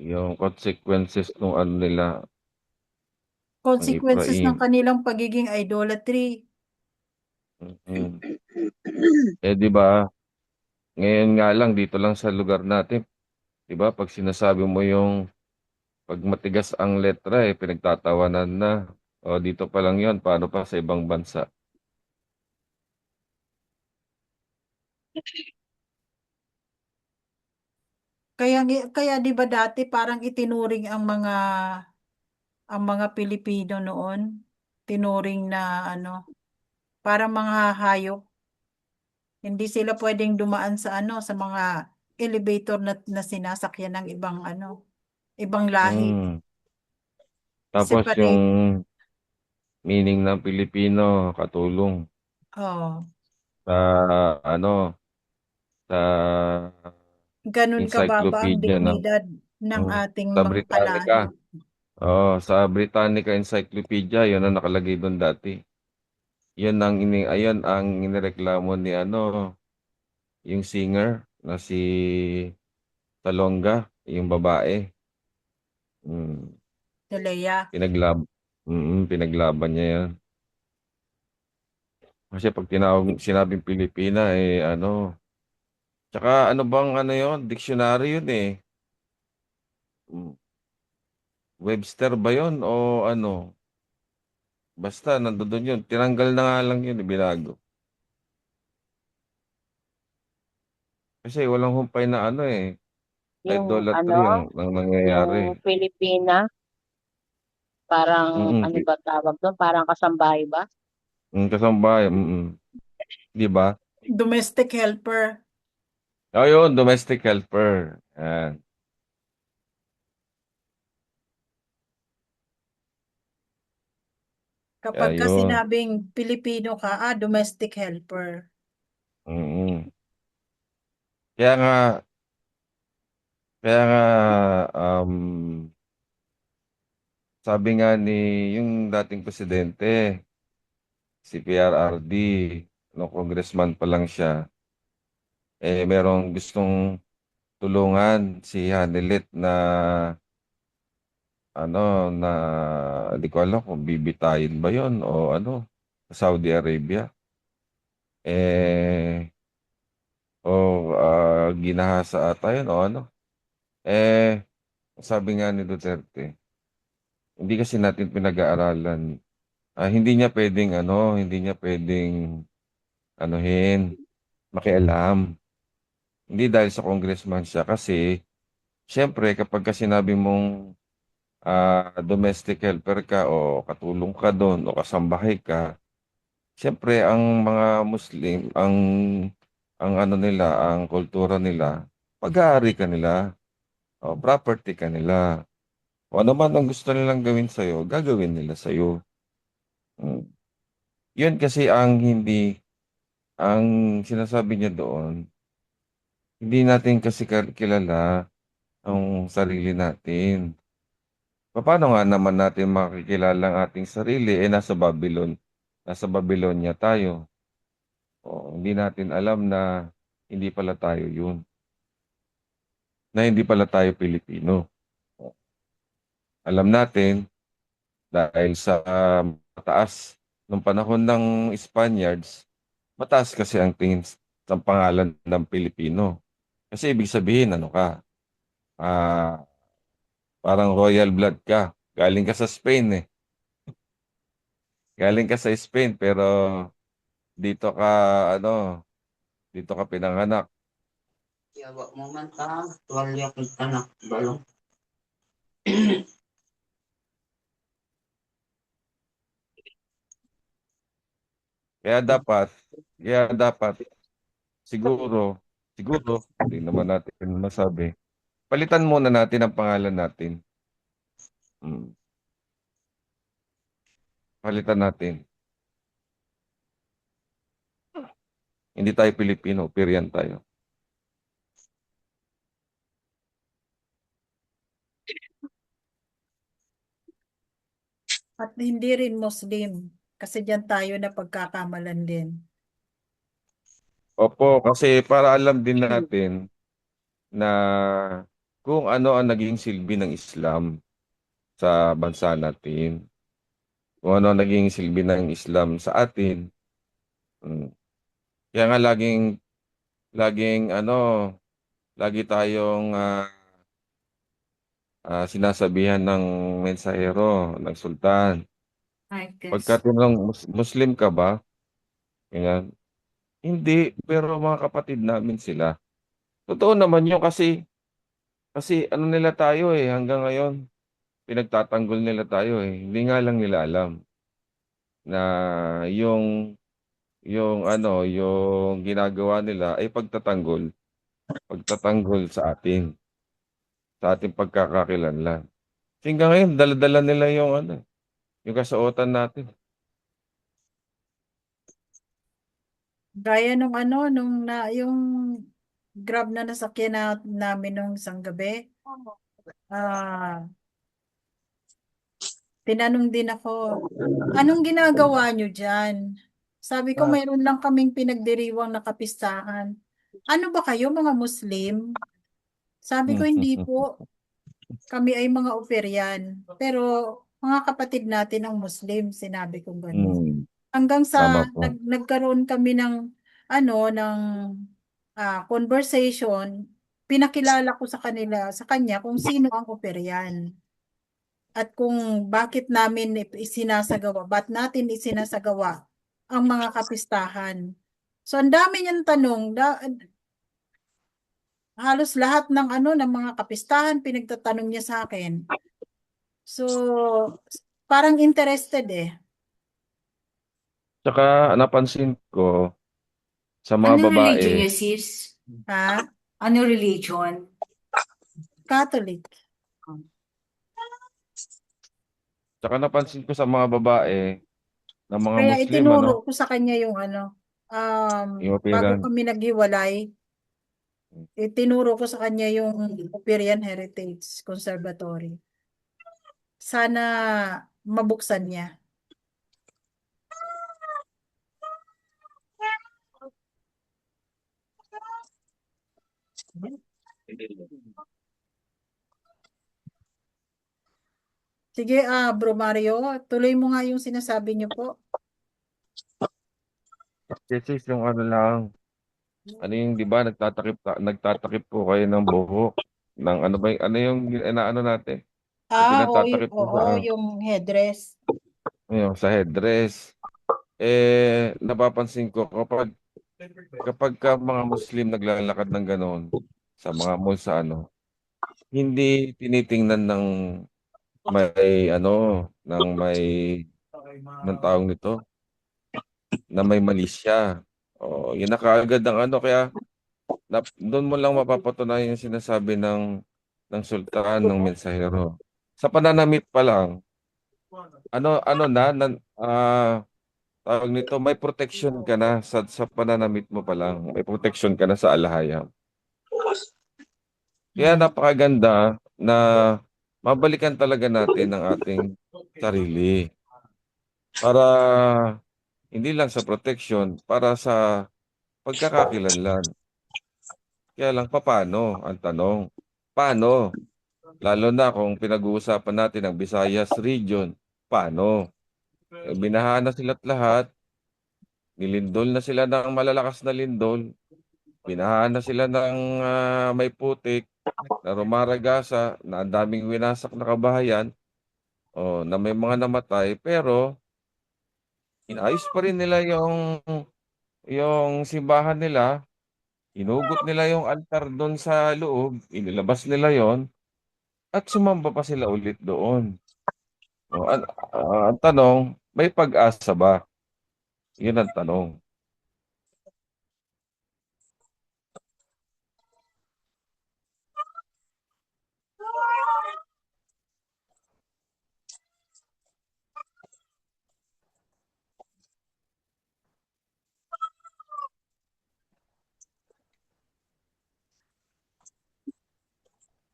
yung consequences ng nila. Consequences ng Efraim. kanilang pagiging idolatry. Di ba? Ngayon nga lang dito lang sa lugar natin, di ba? Pag sinasabi mo yung pag matigas ang letra pinagtatawanan na. O dito pa lang 'yon, paano pa sa ibang bansa? Kaya 'di ba dati parang itinuring ang mga Pilipino noon, tinuring na parang mga hayop. Hindi sila pwedeng dumaan sa mga elevator na sinasakyan ng ibang lahi. Tapos Separate. yung meaning ng Pilipino, katulong Oh, sa sa ganun kababa ang encyclopedia dignidad ng ating sa mga Britannica. kalahi. Sa Britannica Encyclopedia, 'yun ang nakalagay doon dati. 'Yun ang inireklamo ni yung singer na si Salonga, yung babae. Mm, Si Leia. pinaglab pinaglaban niya yan. Kasi pag tinawag, sinabing Pilipina, eh ano, tsaka ano bang ano yun, dictionary yun eh. Mm, Webster ba yun o ano? Basta nandoon yun. Tinanggal na nga lang yun, binago. Kasi walang humpay na ano eh. Yung Idolatry ano, ang nangyayari. yung Pilipina, parang Mm, ano ba tawag doon? Parang kasambahay ba? kasambahay. Di ba? Domestic helper. O yun, domestic helper. Yan. Kaya Kapag ka yun. sinabing Pilipino ka, domestic helper. Mm. Kaya nga, kaya nga, um, sabi nga ni yung dating presidente, si PRRD, no, congressman pa lang siya, eh merong gustong tulungan si Hanilit na ano na di ko alam kung bibitayin ba yon o ano sa Saudi Arabia o ginahasa ata yun o ano eh sabi nga ni Duterte hindi kasi natin pinag-aaralan. Hindi niya pwedeng hindi niya pwedeng anuhin makialam, hindi dahil sa congressman siya kasi syempre kapag ka sinabi mong domestic helper ka o katulong ka doon o kasambahay ka, siyempre ang mga Muslim, ang ano nila, ang kultura nila, pag-aari ka nila, o property ka nila. O ano man ang gusto nilang gawin sa'yo, gagawin nila sa'yo. Mm. Yun kasi ang sinasabi niya doon, hindi natin kasi kilala ang sarili natin. Paano nga naman natin makikilala ang ating sarili? Nasa Babylon. Nasa Babylonia tayo. Hindi natin alam na hindi pala tayo yun. Na hindi pala tayo Pilipino. O, alam natin dahil sa mataas nung panahon ng Spaniards, mataas kasi ang tingin sa pangalan ng Pilipino. Kasi ibig sabihin, ano ka? Ah, parang royal blood ka. Galing ka sa Spain eh. Galing ka sa Spain pero dito ka ano, dito ka pinanganak. Yawa mo man ka, tuwalya kay tanak, balong. Kaya dapat, kaya dapat siguro, siguro, hindi naman natin masabi. Palitan muna natin ang pangalan natin. Mm, palitan natin. Hindi tayo Pilipino, Perian tayo. At hindi rin Muslim. Kasi diyan tayo na pagkakamalan din. Opo, kasi para alam din natin na kung ano ang naging silbi ng Islam sa bansa natin. Kung ano ang naging silbi ng Islam sa atin. Mm. Kaya nga laging lagi tayong sinasabihan ng mensahero, ng sultan. I Pagka guess. tinanong, Muslim ka ba? Ganyan. Hindi, pero mga kapatid namin sila. Totoo naman yun kasi ano nila tayo hanggang ngayon, pinagtatanggol nila tayo Hindi nga lang nila alam na yung ginagawa nila ay pagtatanggol sa ating pagkakakilanlan. Kasi hanggang ngayon, dala-dala nila yung kasuotan natin. Gaya yung Grab na nasakyan namin nung isang gabi. Ah, tinanong din ako, anong ginagawa nyo dyan? Sabi ko, mayroon lang kaming pinagdiriwang na kapistahan. Ano ba kayo, mga Muslim? Sabi ko, hindi po. Kami ay mga operyan. Pero mga kapatid natin ang Muslim, sinabi ko gano'n. Mm, Hanggang tama sa po. nagkaroon kami ng ng conversation, pinakilala ko sa kanya kung sino ang operyan at kung bakit namin ba't natin isinasagawa ang mga kapistahan. So ang dami niyang tanong, halos lahat ng ng mga kapistahan pinagtatanong niya sa akin. So parang interested eh. Tsaka napansin ko sa mga Anong religion babae, niya, sis? Ha? Ano religion? Catholic. tsaka napansin ko sa mga babae ng mga Kaya Muslim, itinuro ko sa kanya yung yung bago opiran. kami naghiwalay, itinuro ko sa kanya yung Operian Heritage Conservatory. Sana mabuksan niya. Sige, Bro Mario, tuloy mo nga yung sinasabi niyo po. Kasi yung ano lang, ano yung, di ba, nagtatakip po kayo ng buhok. Ng ano ba, ano yung inaano natin? Yung pinatatakip po Oo, sa, yung headdress. sa headdress. Napapansin ko kapag ka mga Muslim naglalakad ng gano'n sa mga mall sa hindi tinitingnan ng may ng may ng taong nito na may mali siya. O, yun na kaagad ang kaya doon mo lang mapapatunayan yung sinasabi ng sultan ng mensahero. Sa pananamit pa lang, tawag nito, may protection ka na sa pananamit mo pa lang. May protection ka na sa alahayam. Kaya Mm. napakaganda na mabalikan talaga natin ang ating sarili para hindi lang sa protection, para sa pagkakakilanlan. Kaya lang, paano? Ang tanong, paano? Lalo na kung pinag-uusapan natin ang Visayas region, paano? Binahaan na sila't lahat, nilindol na sila ng malalakas na lindol, binahaan na sila ng may putik, na rumaragasa, na ang daming winasak na kabahayan, na may mga namatay, pero inayos pa rin nila yung simbahan nila, inugot nila yung altar doon sa loob, inilabas nila yon at sumamba pa sila ulit doon. Ang tanong, may pag-asa ba? Yun ang tanong.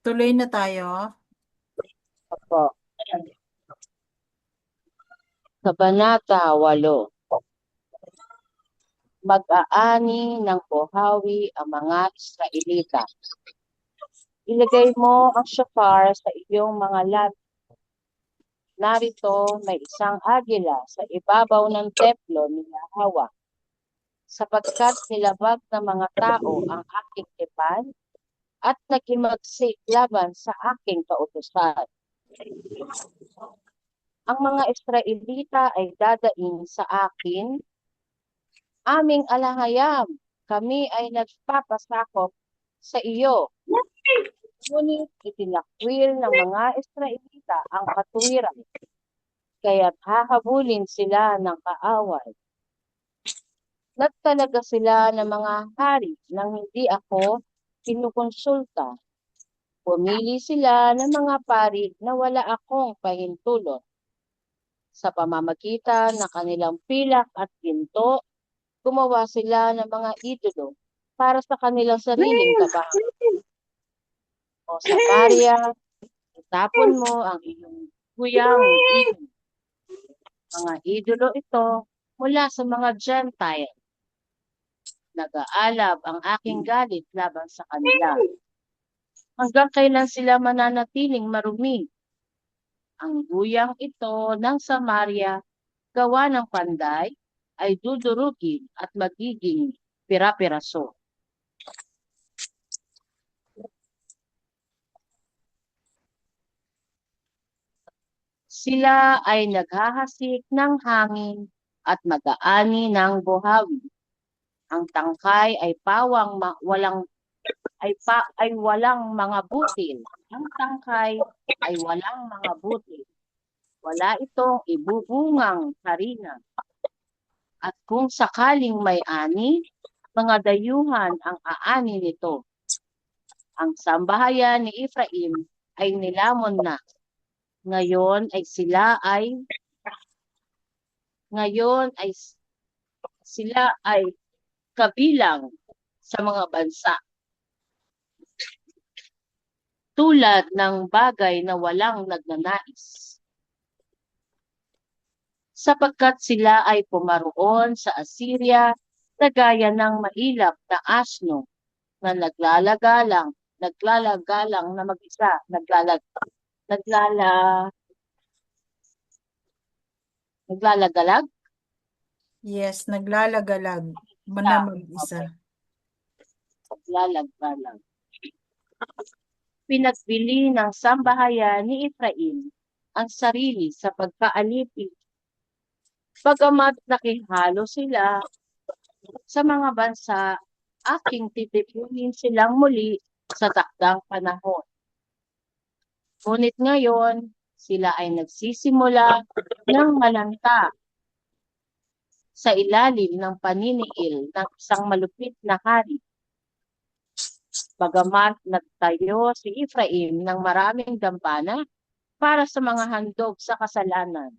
Tuloy na tayo. Opo. Kabanata 8. Mag-aani ng buhawi ang mga Israelita. Ilagay mo ang shofar sa iyong mga labi. Narito may isang agila sa ibabaw ng templo ni Yahweh, sapagkat nilabag ng mga tao ang aking tipan at nakimagsik laban sa aking kautusan. Ang mga Israelita ay dadaing sa akin, aming alahayam, kami ay nagpapasakop sa iyo. Ngunit itinakwil ng mga Israelita ang katuwiran, kaya't hahabulin sila ng kaaway. Nagtalaga sila ng mga hari nang hindi ako kinukonsulta. Pumili sila ng mga pari na wala akong pahintulot. Sa pamamagitan ng kanilang pilak at ginto, gumawa sila ng mga idolo para sa kanilang sariling kabahan. O Samaria, itapon mo ang iyong kuyang idolo. Mga idolo ito mula sa mga Gentile. Nag-aalab ang aking galit laban sa kanila. Hanggang kailan sila mananatiling marumi? Ang guyang ito ng Samaria gawa ng panday ay dudurugin at magiging pira-piraso. Sila ay naghahasik ng hangin at mag-aani ng buhawi. Ang tangkay ay walang mga butil. Ang tangkay ay walang mga butil. Wala itong ibubungang harina. At kung sakaling may ani, mga dayuhan ang aani nito. Ang sambahayan ni Ephraim ay nilamon na. Ngayon ay sila ay kabilang sa mga bansa. Tulad ng bagay na walang nagnanais. Sapagkat sila ay pumaroon sa Assyria na gaya ng mailap na asno na naglalagalang na mag-isa, naglalagalag. Yes, naglalagalag na mag-isa. Naglalagalag. Pinagbili ng sambahayan ni Ephraim ang sarili sa pagkaalipin. Bagamat nakihalo sila sa mga bansa, aking titipunin silang muli sa takdang panahon. Ngunit ngayon, sila ay nagsisimula ng malanta sa ilalim ng paniniil ng isang malupit na hari. Bagamat nagtayo si Ephraim ng maraming dambana para sa mga handog sa kasalanan,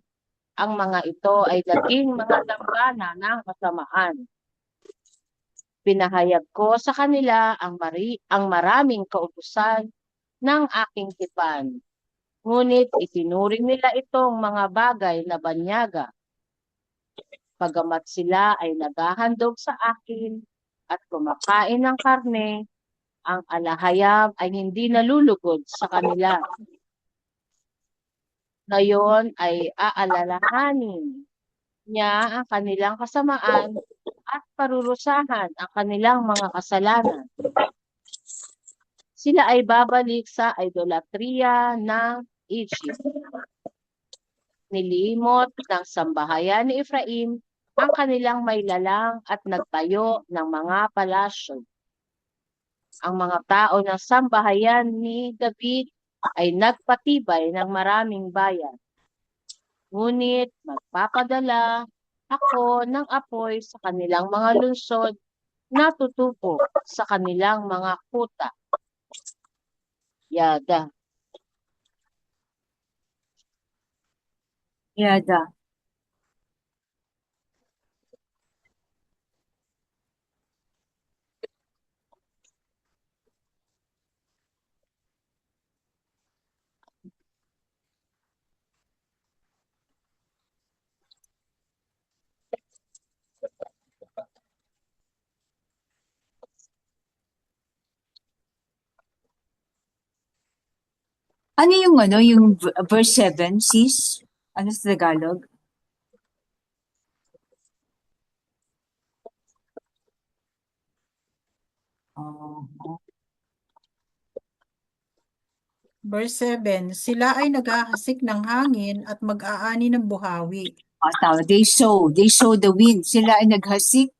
ang mga ito ay naging mga dambana ng kasamaan. Pinahayag ko sa kanila ang maraming kautusan ng aking tipan. Ngunit itinuring nila itong mga bagay na banyaga. Bagamat sila ay naghahandog sa akin at kumakain ng karne, ang alahayam ay hindi nalulugod sa kanila. Ngayon ay aalalahanin niya ang kanilang kasamaan at parurusahan ang kanilang mga kasalanan. Sila ay babalik sa idolatriya ng Egypt. Nilimot ng sambahayan ni Ephraim ang kanilang mailalang at nagtayo ng mga palasyo. Ang mga tao ng sambahayan ni David ay nagpatibay ng maraming bayan. Ngunit magpapadala ako ng apoy sa kanilang mga lungsod na tutupo sa kanilang mga kuta. Yada. Yada. Ano yung verse 7, sis? Ano sa Tagalog? Verse 7, sila ay naghahasik ng hangin at mag-aani ng buhawi. Tama. They sow the wind. Sila ay naghasik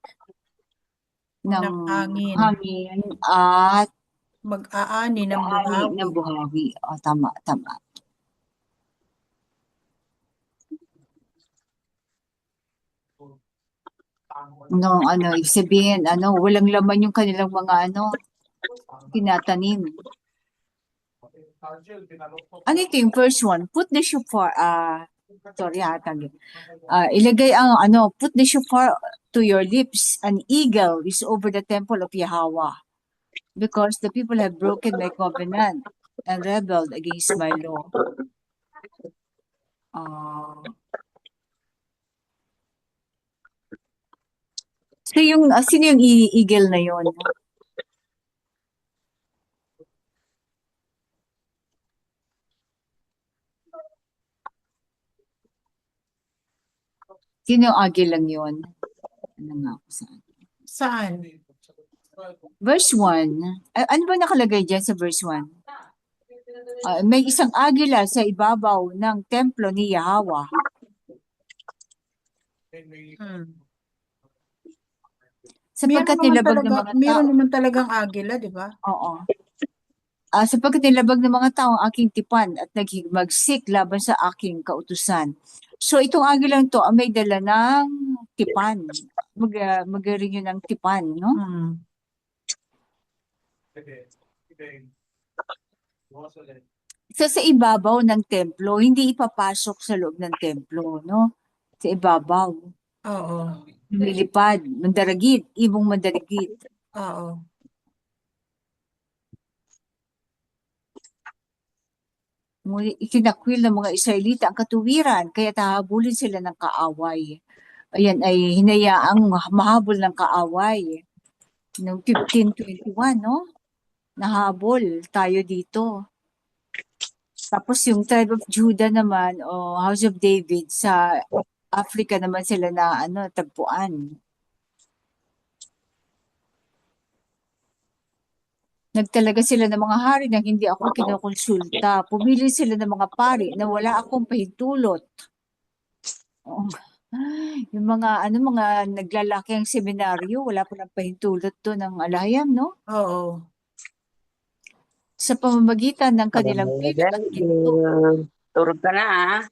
ng hangin at mag-aani ng buhawi. buhawi. Tama. Ibig sabihin, walang laman yung kanilang mga tinatanim. Ano ito yung first one? Put the shofar, ilagay ang put the shofar to your lips. An eagle is over the temple of Yahweh, because the people have broken my covenant and rebelled against my law. So sino yung eagle na yon? Sino yung agilang yun? Ano nga ako saan? Saan? Verse 1. Ano ba nakalagay dyan sa verse 1? May isang agila sa ibabaw ng templo ni Yahweh. Hmm. Sapagkat nilabag ng mga Meron tao. naman talagang agila, di ba? Oo. Sapagkat nilabag ng mga tao ang aking tipan at naghimagsik laban sa aking kautusan. So itong agilang to may dala ng tipan. Magaling yun ng tipan, no? Hmm. So sa ibabaw ng templo, hindi ipapasok sa loob ng templo, no? Sa ibabaw. Oo. Lumilipad, mandaragit, ibong mandaragit. Oo. Ngunit itinakwil ng mga Israelita ang katuwiran, kaya hahabulin sila ng kaaway. Ayan ay hinayaang mahabol ng kaaway. Noong 1521, no? Nahabol tayo dito. Tapos yung tribe of Judah naman, o House of David, sa Africa naman sila na tagpuan. Nagtalaga sila ng mga hari nang hindi ako kinokonsulta. Pumili sila ng mga pari na wala akong pahintulot. Oo. Yung mga naglalaki ang seminaryo, wala pa ng pahintulot to ng alahayam, no? Oo. Sa pamamagitan ng kanilang pilak at ginto. Turog ka na ah.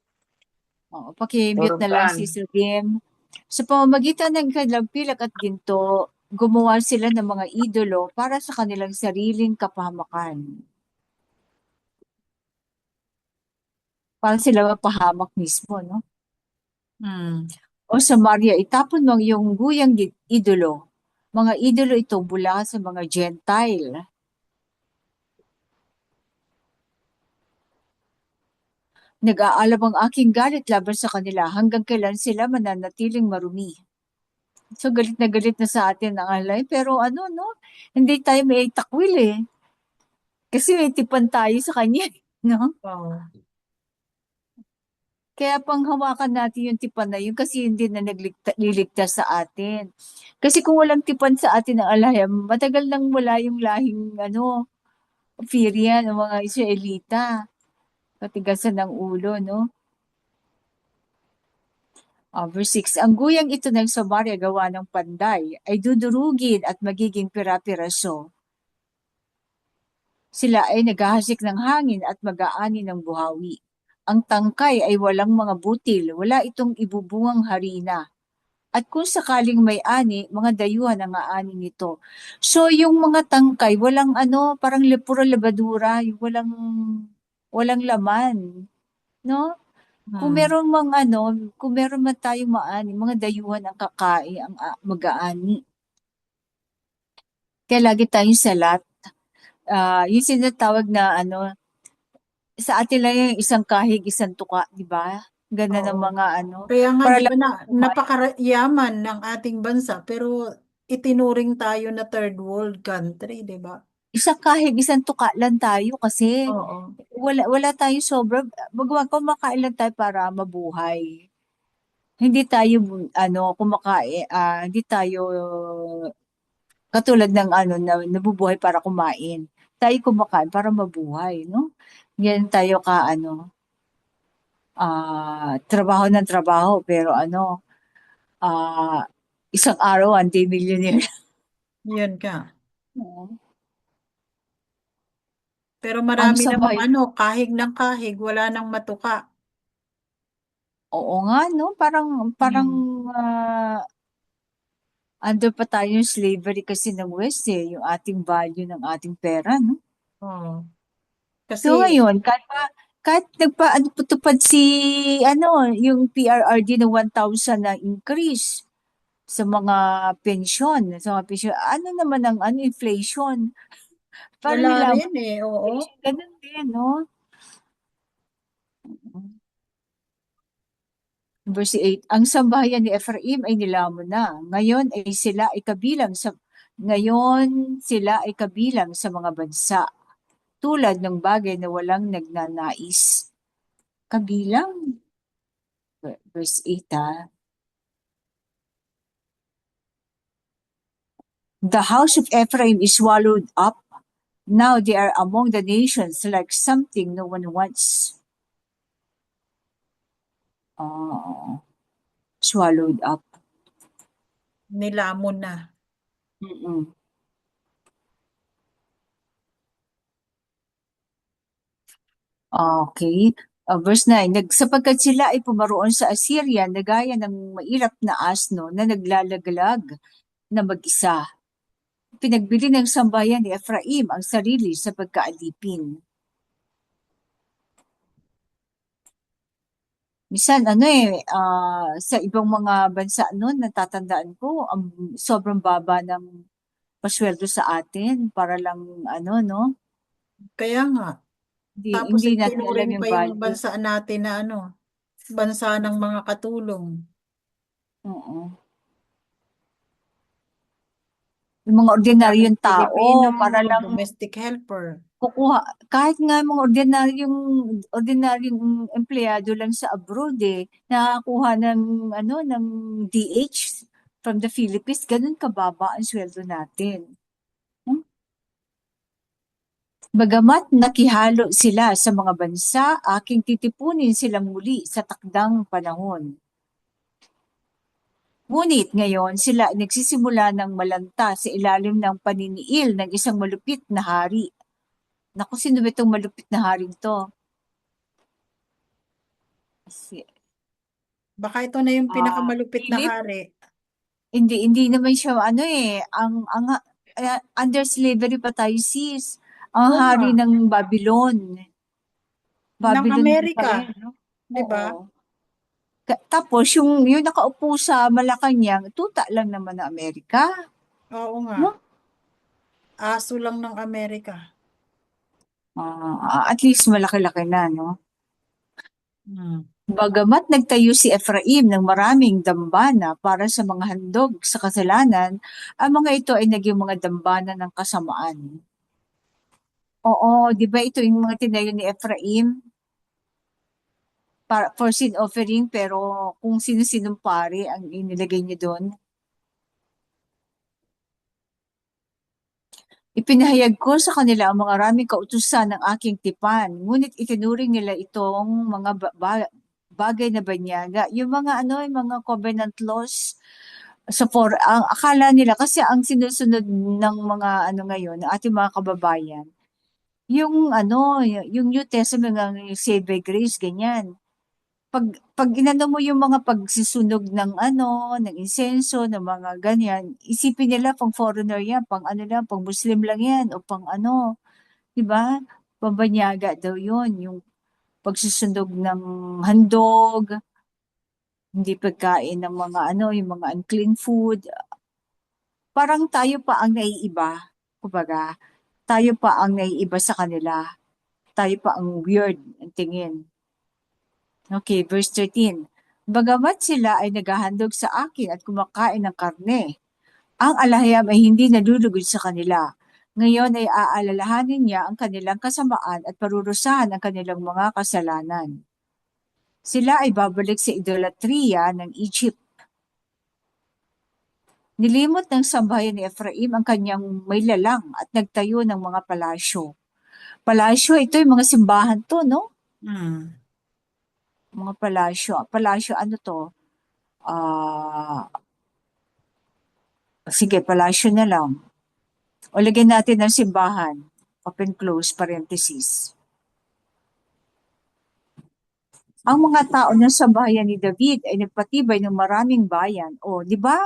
Oo, paki-mute Turog na lang ka. si Sir Kim. Sa pamamagitan ng kanilang pilak at ginto, gumawa sila ng mga idolo para sa kanilang sariling kapahamakan. Para sila mapahamak mismo, no? Hmm. O Samaria, itapon mo ang iyong guyang idolo. Mga idolo ito mula sa mga Gentile. Nag-aalab ang aking galit laban sa kanila hanggang kailan sila mananatiling marumi. So galit na sa atin ang alay, pero no? Hindi tayo may takwil eh. Kasi may tipan tayo sa kanya, no? Oo. Kaya panghawakan natin yung tipan na yun kasi hindi na nagliligtas sa atin. Kasi kung walang tipan sa atin ng alayam, matagal nang wala yung lahing Syrian, ng mga Israelita. Katigasan ng ulo, no? Verse 6, ang guyang ito ng Samaria gawa ng panday ay dudurugin at magiging pira-piraso. Sila ay naghahasik ng hangin at mag-aani ng buhawi. Ang tangkay ay walang mga butil, wala itong ibubungang harina. At kung sakaling may ani, mga dayuhan ang aani nito. So yung mga tangkay, walang parang puro labadura, yung walang laman, no? Kung Hmm. meron kung meron man tayong maani, mga dayuhan ang kakain, ang mag-aani. Kaya lagi tayong salat. Yung sinatawag na sa atin lang yung isang kahig, isang tuka, di ba? Ganda ng Oo. mga Kaya nga, para di ba lang kumain. napakayaman ng ating bansa, pero itinuring tayo na third world country, di ba? Isang kahig, isang tuka lang tayo kasi Oo. wala tayo sobra. Kumakain lang tayo para mabuhay. Hindi tayo kumakain, hindi tayo katulad ng na nabubuhay para kumain. Tayo kumakain para mabuhay, no? Yan tayo trabaho ng trabaho pero ah isang araw anti millionaire. Yun ka. Oo. Pero Ang marami namang sabay. kahig ng kahig, wala nang matuka. Oo nga, no? Parang Hmm. under pa tayo yung slavery kasi ng West yung ating value ng ating pera, no? Oo. So Kasi, ngayon, kahit patupad yung PRRD na 1,000 na increase sa mga pensyon, naman ang inflation? Parang wala nilamang rin eh, oo. inflation, ganun din, no? Verse 8, ang sambahayan ni Ephraim ay nilamon na. Ngayon sila ay kabilang sa mga bansa. Tulad ng bagay na walang nagnanais. Kabilang. Verse 8 ha. The house of Ephraim is swallowed up. Now they are among the nations like something no one wants. Swallowed up. Nilamon na. Mm-mm. Okay. Verse 9, sapagkat sila ay pumaroon sa Assyria na gaya ng mailap na asno na naglalagalag na mag-isa. Pinagbili ng sambayan ni Ephraim ang sarili sa pagkaalipin. Minsan, sa ibang mga bansa noon, natatandaan ko, sobrang baba ng pasweldo sa atin para lang, no? Kaya nga. Hindi, Tapos hindi natin alam itinuring yung pa yung value. bansa natin na bansa ng mga katulong. Oo. Yung mga ordinaryong tao, Pilipino, para lang domestic helper. kukuha, kahit nga mga ordinaryong empleyado lang sa abroad nakakuha ng DH from the Philippines, ganun kababa ang sweldo natin. Bagamat nakihalo sila sa mga bansa, aking titipunin silang muli sa takdang panahon. Ngunit ngayon, sila ay nagsisimula ng malanta sa ilalim ng paniniil ng isang malupit na hari. Naku, sino ba itong malupit na hari to? Baka ito na yung pinakamalupit na Philip? hari. Hindi naman siya under slavery pa tayo sis. Ang Oo hari nga. ng Babylon. Babylon Amerika. pa rin, no? Diba? Oo. Tapos yung nakaupo sa Malacanang, tuta lang naman ng Amerika. Oo nga. No? Aso lang ng Amerika. At least malaki-laki na, no? Hmm. Bagamat nagtayo si Ephraim ng maraming dambana para sa mga handog sa kasalanan, ang mga ito ay naging mga dambana ng kasamaan. Oo, di ba ito yung mga tinayo ni Ephraim? For sin offering, pero kung sino-sinong pare ang inilagay niyo doon. Ipinahayag ko sa kanila ang mga maraming kautusan ng aking tipan, ngunit itinuring nila itong mga bagay na banyaga. Yung mga yung mga covenant laws, ang akala nila, kasi ang sinusunod ng mga ngayon, ng ating mga kababayan, yung yung New Testament ng Saved by Grace, ganyan. Pag inano mo yung mga pagsusunog ng ng insenso, ng mga ganyan, isipin nila pang foreigner yan, pang lang, pang Muslim lang yan, o pang di ba? Pabanyaga daw yun, yung pagsusunog ng handog, hindi pagkain ng mga yung mga unclean food. Parang tayo pa ang naiiba, kumbaga, tayo pa ang naiiba sa kanila. Tayo pa ang weird ang tingin. Okay, verse 13. Bagamat sila ay naghahandog sa akin at kumakain ng karne, ang alahayam ay hindi nalulugod sa kanila. Ngayon ay aalalahanin niya ang kanilang kasamaan at parurusahan ang kanilang mga kasalanan. Sila ay babalik sa idolatriya ng Egypt. Nilimot ng sambahayan ni Ephraim ang kanyang may lalang at nagtayo ng mga palasyo. Palasyo, ito yung mga simbahan to, no? Mga palasyo. Palasyo, ano to? Sige, palasyo na lang. O lagyan natin ng simbahan. Open close parenthesis. Ang mga tao ng sambahayan ni David ay nagpatibay ng maraming bayan. O, di ba?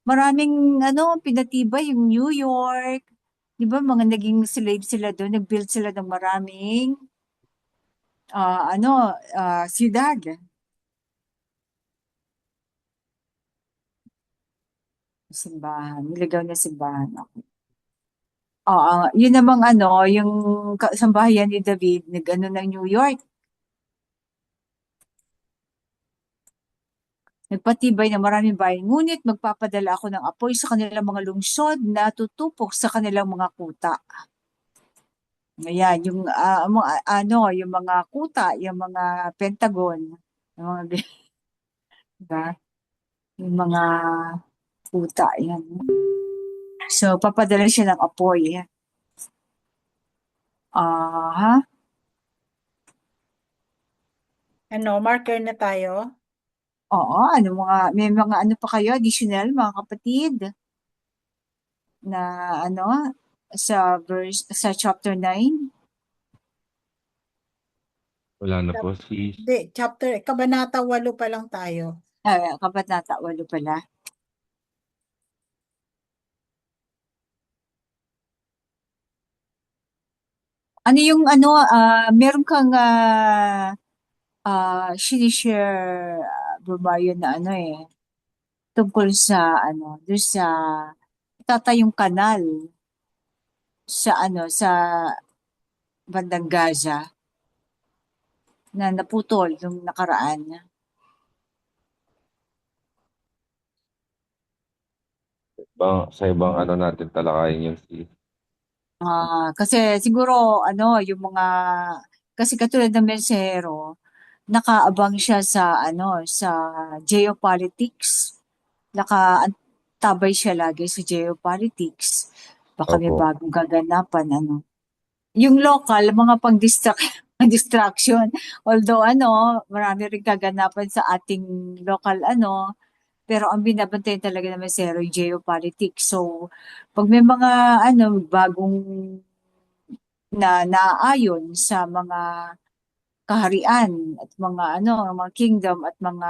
Maraming pinatibay yung New York. Di ba? Mga naging slave sila doon. Nag-build sila ng maraming siyudad. Simbahan. Nilagaw na simbahan. Okay. Yun namang yung sambahayan ni David, ng New York. Nagpatibay na maraming bayan, ngunit magpapadala ako ng apoy sa kanilang mga lungsod na tutupok sa kanilang mga kuta. Ayan, yung yung mga kuta, yung mga Pentagon, yung mga diba? Yung mga kuta, yan. So, papadala siya ng apoy. Ha? Ano, marker na tayo? Oo, may mga ano pa kayo, additional, mga kapatid, na ano, sa chapter 9? Wala na po, sis. Hindi, Kabanata 8 pa lang tayo. Kabanata 8 pala. Ano yung meron kang sinishare, babayo na tungkol sa doon sa tatayong kanal sa bandang Gaza na naputol nung nakaraan. Sa ibang ano natin talakayin yung sis. Kasi siguro yung mga kasi katulad ng mensahero, nakaabang siya sa geopolitics. Nakatabay siya lagi sa geopolitics. Baka may Opo. bagong gaganapan Yung local, mga distraction. Although marami rin kaganapan sa ating local pero ang binabantayan talaga naman zero yung geopolitics. So, pag may mga bagong naayon sa mga kaharian at mga kingdom at mga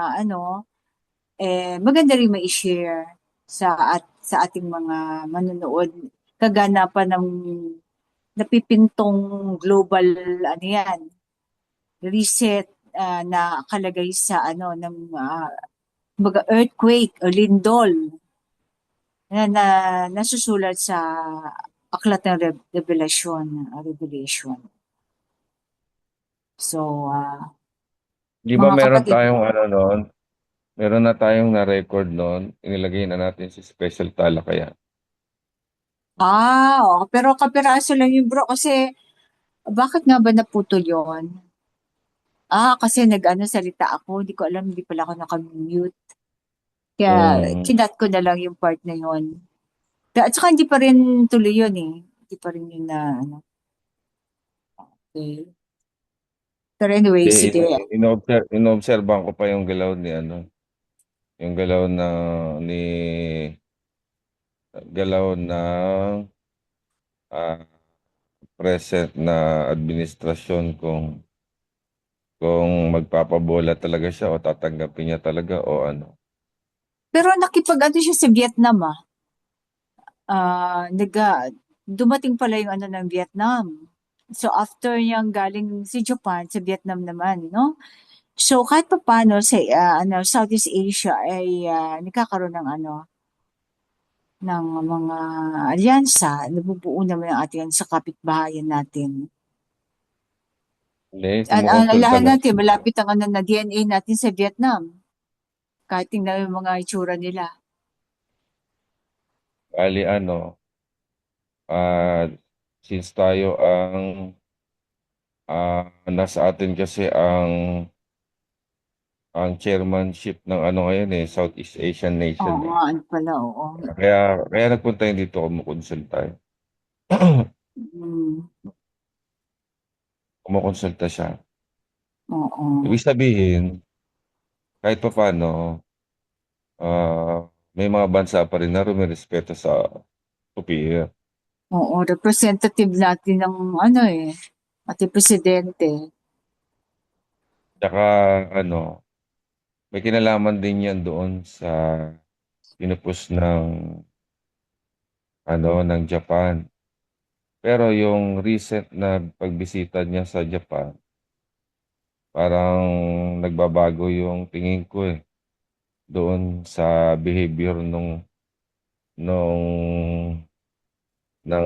maganda rin ma-share sa ating mga manonood kaganapan ng napipintong global yan, reset na kalagay sa ng mga earthquake o lindol na nasusulat sa aklat ng Revelation. So, Di ba mga meron kapatid, tayong ano noon? Meron na tayong na-record noon. Inilagay na natin sa special talakayan. oo, pero kapiraso lang yung bro kasi bakit nga ba naputol yon? Kasi salita ako, hindi ko alam, hindi pala ako naka-mute. Kaya, Yung, chinat ko na lang yung part na yon. At saka hindi pa rin tuloy yun eh. Hindi pa rin yun na, okay. Pero anyway, di, sige. inobserban ko pa yung galaw ni ano. Yung ni galaw ng ah, present na administrasyon kung magpapabola talaga siya o tatanggapin niya talaga o ano. Pero siya sa Vietnam dumating pala yung ng Vietnam. So after niyang galing si Japan, sa Vietnam naman, no? So kahit pa paano sa Southeast Asia ay nagkakaroon ng mga alyansa, nabubuo naman ang ating sa kapitbahayan natin. Hindi, Ang kumukonsulta alahan lang. natin, malapit ang na DNA natin sa Vietnam. Kahit tingnan yung mga itsura nila. Bali since tayo nasa atin kasi ang chairmanship ng ano ngayon Southeast Asian nation Oo, pala, oo. Kaya nagpunta yun dito kumukonsulta. Mm, Kumukonsulta siya. oo. Ibig sabihin, kahit pa paano, may mga bansa pa rin na rumirespeto sa superior. Oo, representative natin ng ating presidente. Tsaka may kinalaman din yan doon sa pinupus ng Japan. Pero yung recent na pagbisita niya sa Japan, parang nagbabago yung tingin ko doon sa behavior nung ng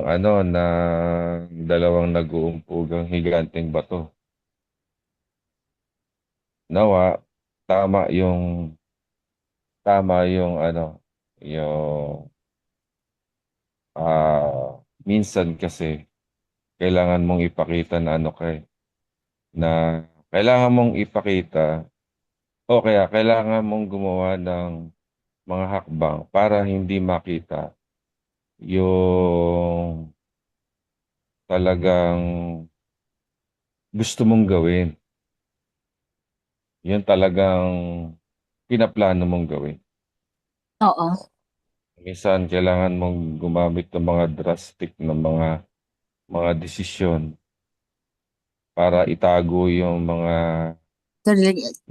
dalawang nag-uumpugang higanteng bato. Nawa, tama yung yung minsan kasi kailangan mong ipakita na na kailangan mong ipakita o kaya kailangan mong gumawa ng mga hakbang para hindi makita yung talagang gusto mong gawin. Yun talagang pinaplano mong gawin. Oo. Minsan kailangan mong gumamit ng mga drastic na mga desisyon para itago yung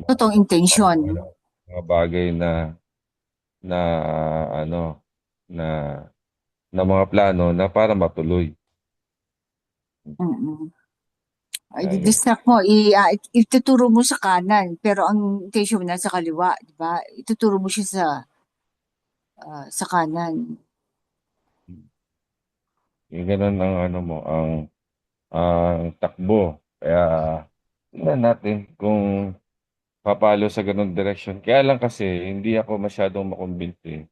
Totoong intention. mga bagay na ano na na mga plano na para matuloy. Mm. Ay, Ayun. distract mo, ituturo mo sa kanan, pero ang intention mo nasa kaliwa, di ba? Ituturo mo siya sa kanan. Yung ganun ang ano mo, ang takbo. Kaya tingnan natin kung papalo sa ganung direksyon. Kaya lang kasi hindi ako masyadong makumbinsi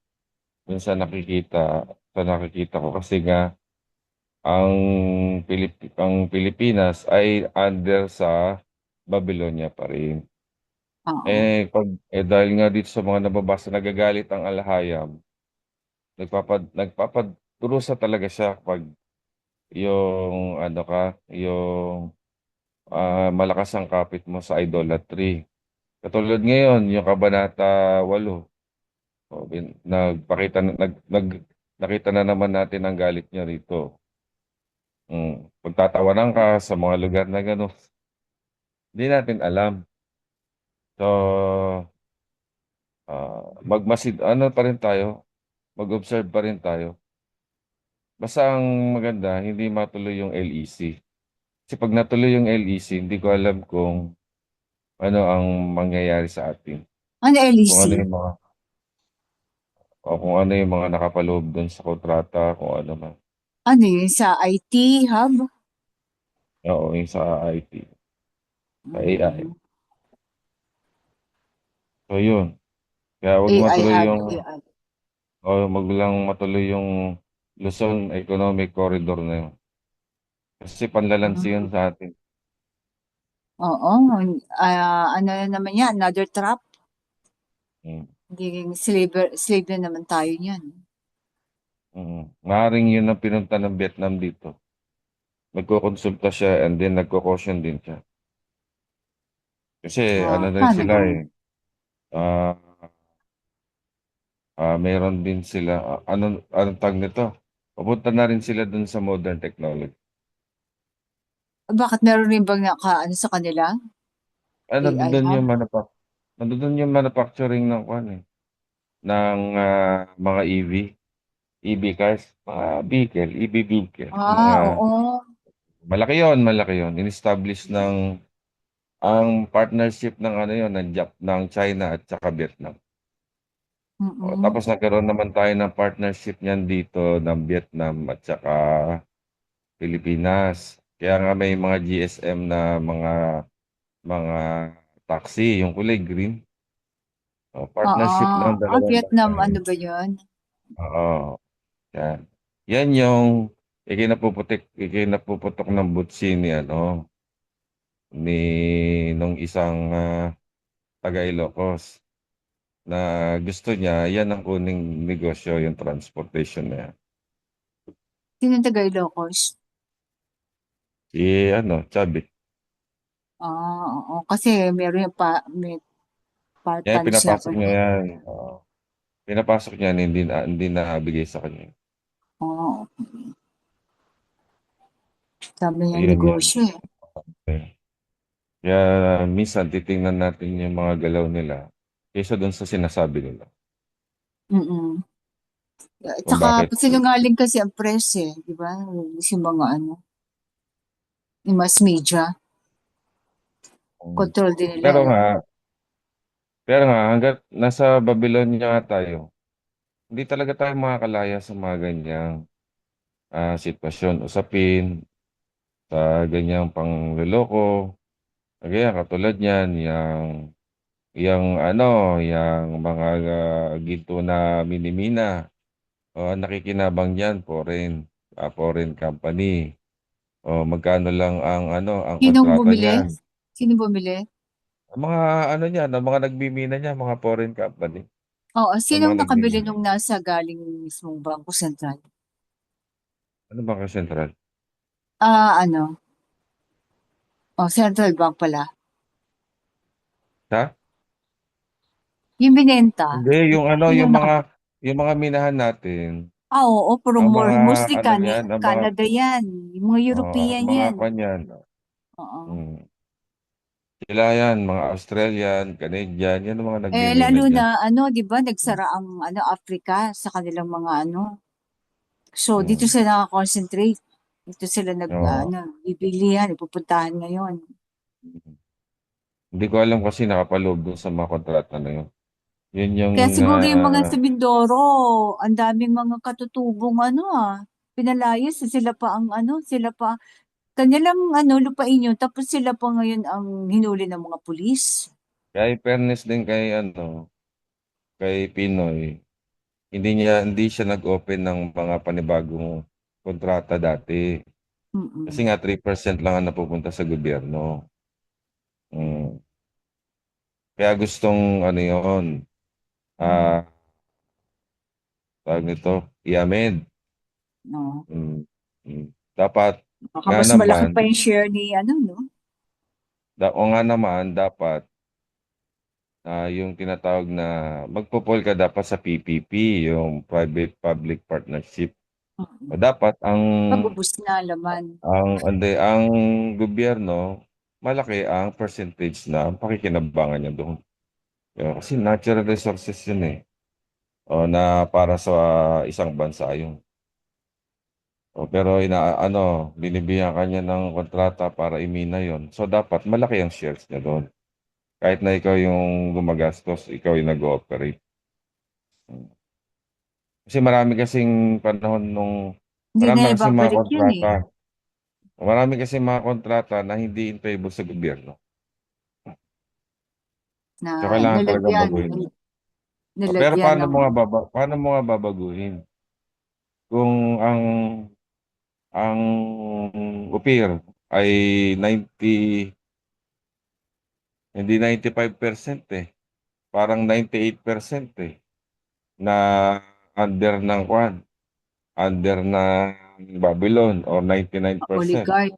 dun sa nakikita ko kasi nga ang ang Pilipinas ay under sa Babylonia pa rin. Oo. Dahil nga dito sa mga nababasa nagagalit ang alahayam, nagpapadurusa talaga siya pag yung ano ka, yung malakas ang kapit mo sa idolatry. Katulad ngayon, yung Kabanata 8, nakita na naman natin ang galit niya rito. Pagtatawanan ka sa mga lugar na gano'n, hindi natin alam. So, ano pa rin tayo, mag-observe pa rin tayo. Basta ang maganda, hindi matuloy yung LEC. Kasi pag natuloy yung LEC, hindi ko alam kung ano ang mangyayari sa atin. Ano Kung LEC? ano yung mga, kung ano yung mga nakapaloob doon sa kontrata, kung ano man. Ano yun? Sa IT hub? Oo, yung sa IT, sa AI. Mm. So, yun. Kaya AI hub. AI. wag lang matuloy yung Luzon Economic Corridor na yun. Kasi panlalansi yun Mm. sa atin. Oo. Ano na naman yan? Another trap? Mm. Hindi, slave na naman tayo niyan. Maaaring yun ang pinunta ng Vietnam dito. Nagkokonsulta siya and then nagko-caution din siya. Kasi ano din Paano sila yun? eh. Ah, Meron din sila. Anong tag nito? Papunta na rin sila dun sa modern technology. Bakit meron rin bang ano sa kanila? AI Nandun hub? yung nandun yung manufacturing ng kwan eh. Ng mga EV cars, mga vehicle, EV vehicle. Mga Oo. malaki yon. In-establish ang partnership ng ano yon ng China at saka Vietnam. Mm-mm. Tapos nagkaroon naman tayo ng partnership niyan dito ng Vietnam at saka Pilipinas. Kaya nga may mga GSM na mga taxi, yung kulay green. Oo. Partnership ng dalawang bansa Vietnam, yun. ano ba yun? Oo, yan. Yan yung ikinapuputok ng butsi ni nung isang taga Ilocos na gusto niya, yan ang kuning negosyo, yung transportation na yan. Sino taga Ilocos? Si Chavit. Oo. Kasi meron yung may Yan, part-time siya. pinapasok niya yan. Pinapasok niya, hindi na bigay sa kanya. Oo. Sabi niya Ayun yan. negosyo eh. Okay. Kaya minsan titingnan natin yung mga galaw nila kaysa doon sa sinasabi nila. Mm. Kung Tsaka bakit. sinungaling kasi ang press eh, di ba? Yung mga yung mass media, um, control din nila pero eh. nga, hanggat nasa Babylonia nga tayo, hindi talaga tayo makakalaya sa mga ganyang sitwasyon, usapin, sa ganyang pangluloko. Kaya katulad niyan, yung mga ginto na minimina, nakikinabang diyan, foreign company. Magkano lang ang Sinong kontrata bumili? niyan. Sino bumili? Ang mga niyan, ang mga nagbimina niyan, mga foreign company. Oo, Ang sinong mga nakabili nagmimina. nung nasa galing mismong Bangko Sentral? Ano Bangka Sentral? Ano? Oh, Central Bank pala. Ha? Yung binenta. Hindi, yung ano, Yung naka, yung mga minahan natin, oo, pero ang mga, mostly ano yan, ang mga, Canada yan. Yung mga ang European mga yan. kanyan. Oo. Mm. Sila yan, mga Australian, Canadian, yan ang mga nagmimina Lalo dyan. na, di ba, nagsara ang, Africa sa kanilang mga, So, dito Mm. sila nakakonsentrate. Dito sila Oo. bibilihan, ipupuntahan ngayon. Hindi ko alam kasi nakapaloob dun sa mga kontrata na yun. Yun yung, Kaya siguro yung mga sa Mindoro, ang daming mga katutubong, pinalayas. Sila pa ang, sila pa, kanilang, lupain yun. Tapos sila pa ngayon ang hinuli ng mga pulis. kaya in fairness din kay Pinoy, hindi siya nag-open ng mga panibagong kontrata dati. Kasi Mm-mm. nga 3% lang ang napupunta sa gobyerno. Mm. Kaya gustong ano yun, Mm. ah, tawag nito, i-amend. No. Mm. Mm. Dapat Baka nga mas malaki naman, pa yung share ni, no? o nga naman, dapat yung tinatawag na magpo-poll ka dapat sa PPP, yung Private-Public Partnership. O Mm. dapat Pag-ubos na laman. ang gobyerno, malaki ang percentage na ang pakikinabangan niya doon. Kasi natural resources yun eh. O na para sa isang bansa yun. Pero binibigyan kanya ng kontrata para imina yon. So dapat malaki ang shares niya doon. Kahit na ikaw yung gumagastos, ikaw yung nag-ooperate. Kasi Hindi na marami kasi mga ibabalik yun eh. kontrata. Marami kasi mga kontrata na hindi in favor sa gobyerno. Na So kailangan talagang nalagyan, baguhin mo. Pero nalagyan ng, paano mo nga babaguhin? Kung ang UPIR ay 90, hindi 95% eh. Parang 98% eh. Na under ng kwan, under ng Babylon or 99%. oligarch.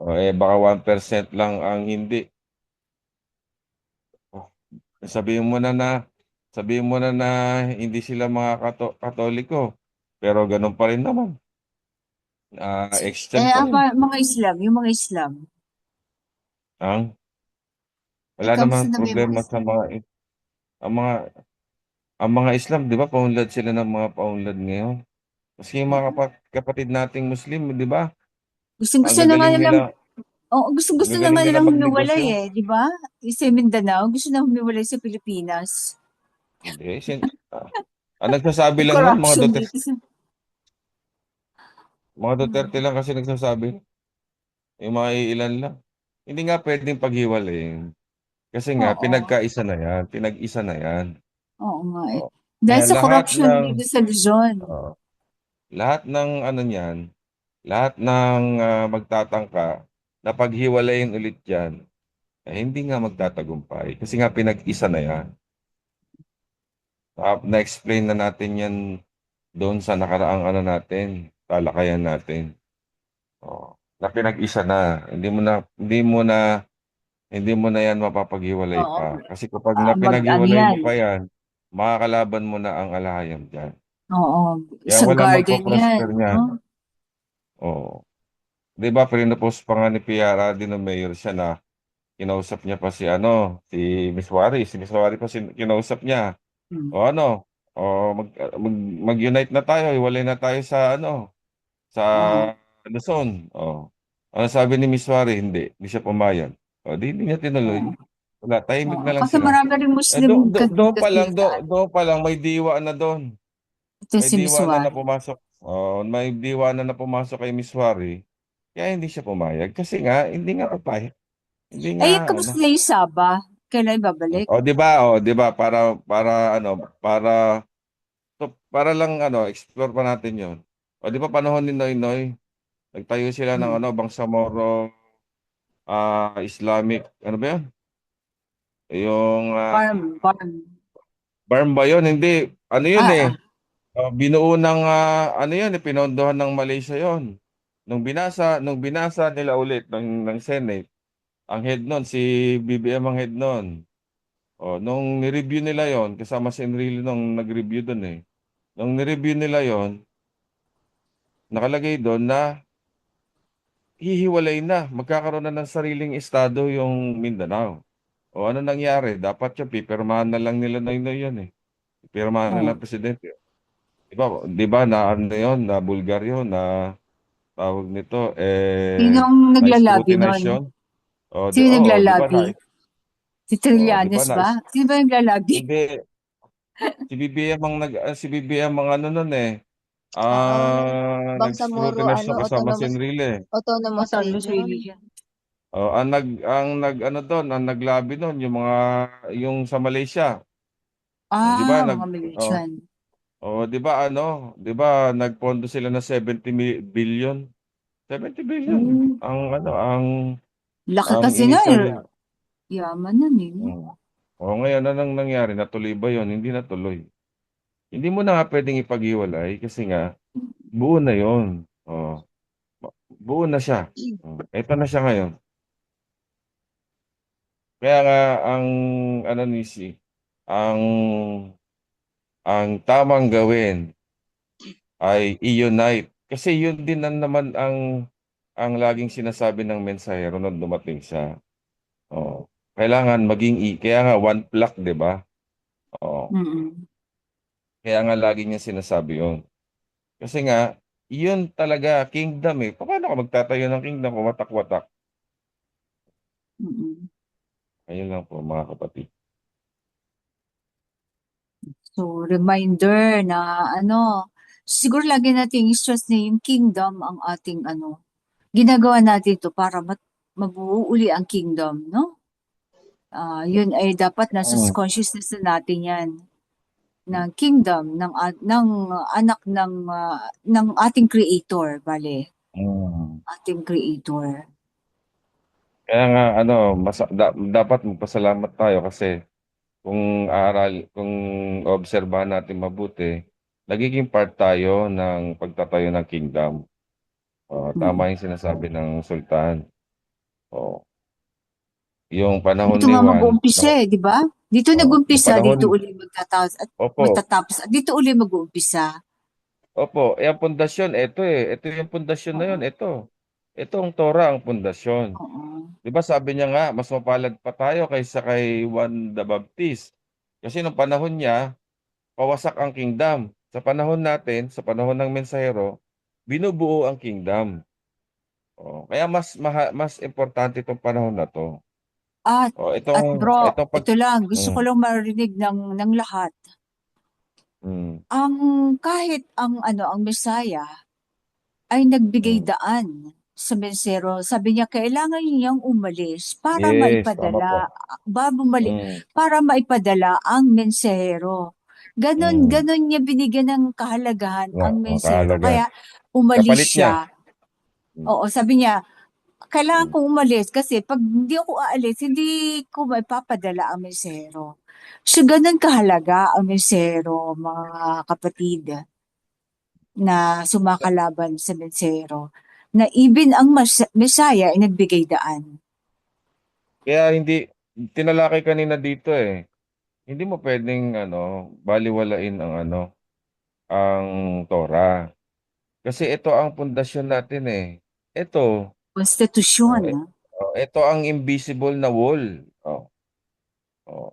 Baka 1% lang ang hindi. Oh, Sabihin mo na na, sabihin mo na hindi sila mga Katoliko. Pero ganun pa rin naman. Exchange pa Ang rin. mga Islam, yung mga Islam. Ang, wala Kamusta namang na ba yung mga problema sa Islam? ang mga, ang mga Islam, di ba, paunlad sila ng mga paunlad ngayon. Kasi yung mga Oo. kapatid nating Muslim, di ba, ang Gusto na nga gagaling nilang, nila, ang gusto na gagaling nga nila nilang humiwalay magnegosyo. di ba? Sa Mindanao, gusto na humiwalay sa Pilipinas. Hindi, ang nagsasabi Yung lang nun, corruption dito sa, Mga Duterte Hmm. lang kasi nagsasabi, yung mga ilan lang. Hindi nga pwedeng paghiwalayin. Kasi nga, Oo, pinag-isa na yan. oo nga eh. Oh. Dahil Kaya sa corruption dito sa Luzon. uh, lahat ng ano niyan, lahat ng magtatangka na paghiwalayin ulit yan, hindi nga magtatagumpay. Kasi nga pinag-isa na yan. Na-explain na natin yan doon sa nakaraang talakayan natin. Na pinag-isa na. Hindi mo na yan mapapaghiwalay Oo, pa. Kasi kapag ano napinaghiwalay mo yan. pa yan, makakalaban mo na ang alahayam dyan. Oo, Kaya isang walang garden yan. magpo-prosper niyan. No? Oo. Di ba, pinopost pa nga ni Piara din ng mayor siya na kinausap niya pa si Miss Wari. Si Miss Wari pa kinausap niya. Hmm. O ano, o mag-unite na tayo, hiwalay na tayo sa Oo. Luzon. Ano sabi ni Miss Wari? Hindi siya pumayag. Di niya tinuloy. Oo. Wala, tahimik Oo. na lang Kasi sila. marami rin Muslim kasi sa Doon pa lang may diwa na doon. ito May si diwa na Miswari. pumasok. May diwa na pumasok kay Miss Wari. Kaya hindi siya pumayag kasi nga hindi nga papayag. Hindi nga ano. Kamusta yung Sabah? Kailan babalik? Di ba para lang explore pa natin 'yon. Di ba panahon ni Noynoy, nagtayo sila ng Hmm. Bangsamoro Islamic, ano ba 'yun? Yung Farm. Barm ba 'yun? Hindi. Ano 'yun Ah, eh? ah. Binuo ng ano 'yun, pinondohan ng Malaysia 'yon. Nung binasa nila ulit ng Senate, ang head nun si BBM ang head nun. Nung ni-review nila 'yon, kasama si Enrile nung nag-review doon eh. Nung ni-review nila 'yon, nakalagay doon na hihiwalay na, magkakaroon na ng sariling estado yung Mindanao. Ano nangyari? Dapat yung pipirmahan na lang nila Noynoy yun eh. Pipirmahan na Oh. lang presidente. Di ba na ano yun, na Bulgar yun, na tawag nito, Sino ang naglalabi na-scrutinize nun? yun. Sino Di ba naglalabi? Si di ba Trillanes na, ba? Sino ba naglalabi? hindi, si BBM ang ano nun eh, Bangsamoro, nag-scrutinize ano, siya kasama si Enrile. autonomous Autonomous region. religion. Ang naglabi nun, yung sa Malaysia. Di ba, Mga Malaysian. 'di ba nagpondo sila ng 70 billion. 70 billion. Hmm. Ang Laki kasi na initial. yaman nun eh. Mm. Ngayon anong nangyari? Natuloy ba 'yon? Hindi natuloy. Hindi mo na nga pwedeng ipaghiwalay kasi nga buo na 'yon. Buo na siya. Ito na siya ngayon. Kaya nga ang ano ni si ang ang tamang gawin ay i-unite. Kasi yun din naman ang laging sinasabi ng mensahero nung dumating siya. Kailangan kaya nga one flock, 'di ba? Oo. Mm-mm. Kaya nga lagi niya sinasabi yun. Kasi nga, yun talaga kingdom eh. Paano ka magtatayo ng kingdom kung watak-watak? Mm-mm. Ayun lang po mga kapatid. So, reminder na siguro lagi nating stress na yung kingdom ang ating ginagawa natin to para mabuo uli ang kingdom, no? Yun ay dapat nasa Mm. consciousness na natin yan ng kingdom ng anak ng ating creator, bale, Mm. ating creator. Kaya nga dapat magpasalamat tayo kasi kung obserbahan natin mabuti, nagiging part tayo ng pagtatayo ng kingdom. Mm. Tama yung sinasabi ng sultan. Oh, yung panahon Dito ni nga Juan, mag-uumpisa di ba? Dito yung nag-umpisa, dito panahon, uli opo, matatapos, at dito uli mag-uumpisa. opo, ang pundasyon, ito yung pundasyon na yun, Oo. itong Torah ang pundasyon. Oo. Di ba sabi niya nga, mas mapalad pa tayo kaysa kay Juan the Baptist. Kasi nung panahon niya, pawasak ang kingdom. Sa panahon natin, sa panahon ng mensahero, binubuo ang kingdom. Kaya mas importante itong panahon na to. At at Itong bro, itong pag ito lang, gusto ko mm, lang marinig ng lahat. mm, Kahit ang Messiah ay nagbigay mm. daan sa mensero. Sabi niya, kailangan niyang umalis Yes, tama po. Mm, para maipadala ang mensahero. Ganon, mm. ganon niya binigyan ng kahalagahan ang mensahero. Kahalaga. Kaya umalis Kapalit niya. siya. Mm, Oo, sabi niya, kailangan mm. kong umalis kasi pag hindi ako aalis, hindi ko maipapadala ang mensahero. So, ganun kahalaga ang mensahero, mga kapatid, na sumakalaban sa mensahero. Na even ang Messiah ay nagbigay daan. Kaya tinalakay kanina dito eh. Hindi mo pwedeng baliwalain ang Torah. Kasi ito ang pundasyon natin eh. Ito, Konstitusyon. ito ang invisible na wall.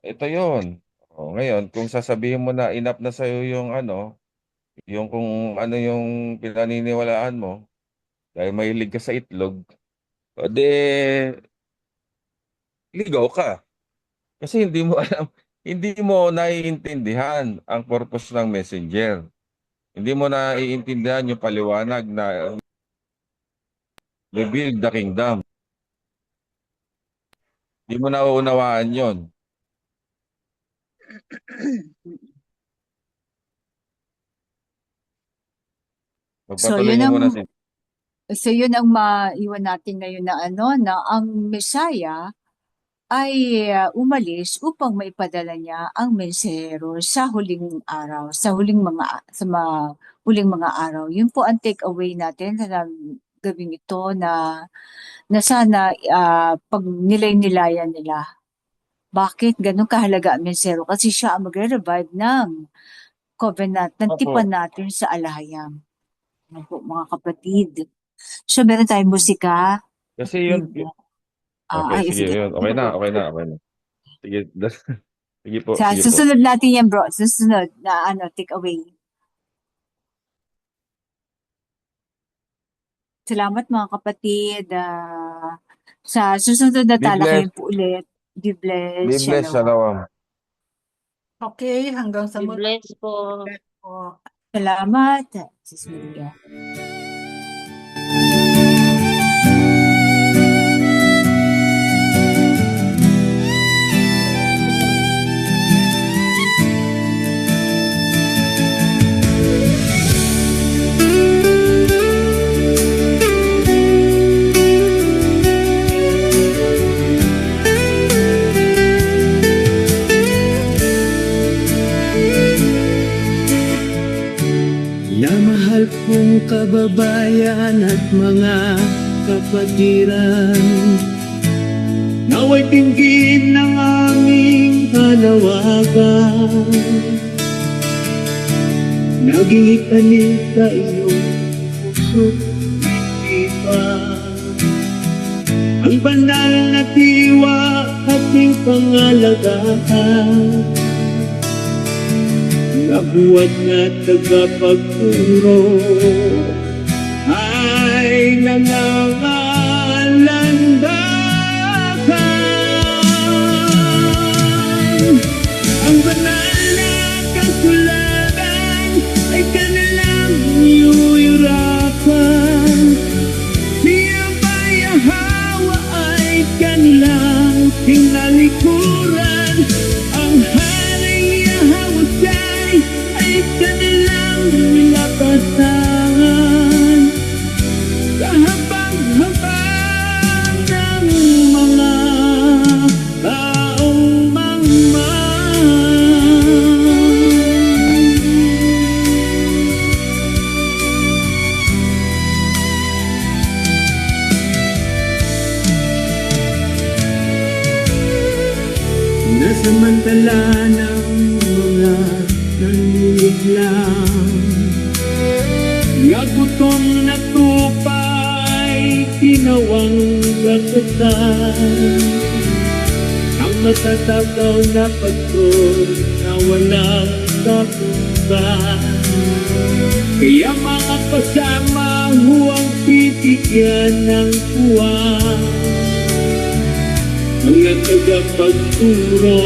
Ito 'yon. Ngayon, kung sasabihin mo na enough na sa'yo yung kung ano yung pinaniniwalaan mo, dahil mahilig ka sa itlog, o de, ligaw ka. Kasi hindi mo alam, hindi mo naiintindihan ang purpose ng messenger. Hindi mo naiintindihan yung paliwanag na rebuild the kingdom. Hindi mo nauunawaan yon. So, Magpatuloy niyo muna si yun ang maiwan natin ngayon na na ang Messiah ay umalis upang maipadala niya ang mensahero sa huling araw, sa huling mga araw. Yun po ang take away natin sa gabing ito na sana pag nilay-nilayan nila. Bakit ganun kahalaga ang mensahero? Kasi siya ang magre-revive ng covenant, ng Opo. tipan natin sa alahayam. Ano po, mga kapatid. So, meron tayong musika. Kasi yun, okay, sige, yun. Okay na. Sige, sige po, Sa sige po. susunod natin yan, bro. Susunod na take away. Salamat mga kapatid. Sa susunod na Be talakayan blessed. po ulit. Be blessed. Be blessed. Shalom. Okay, hanggang sa Be muli blessed po. po. Salamat. Sis Maria. Na mahal kong kababayan at mga kapatiran, nawa'y tingin ng aming panawagan. Naging itanim sa iyong puso't isipan ang banal na diwa ating pangalagaan. Nabuhat na tagapagturo ay nangangalandakan. Ang banal na kasulatan ay kanilang yuyurapan. Siya ba'y hawa ay kanilang kinalikuran. Ang haring Yahweh ay kanilang nilapasangan. Sa habang-habang ng mga taong mangmang. Nasamantala ng mga nanliliglang, nagutom na tupay, ginawang rakatan. Ang matatagaw na pagod na walang katuban. Kaya mga kasama, huwag bibigyan ng puwang mga tagapagturo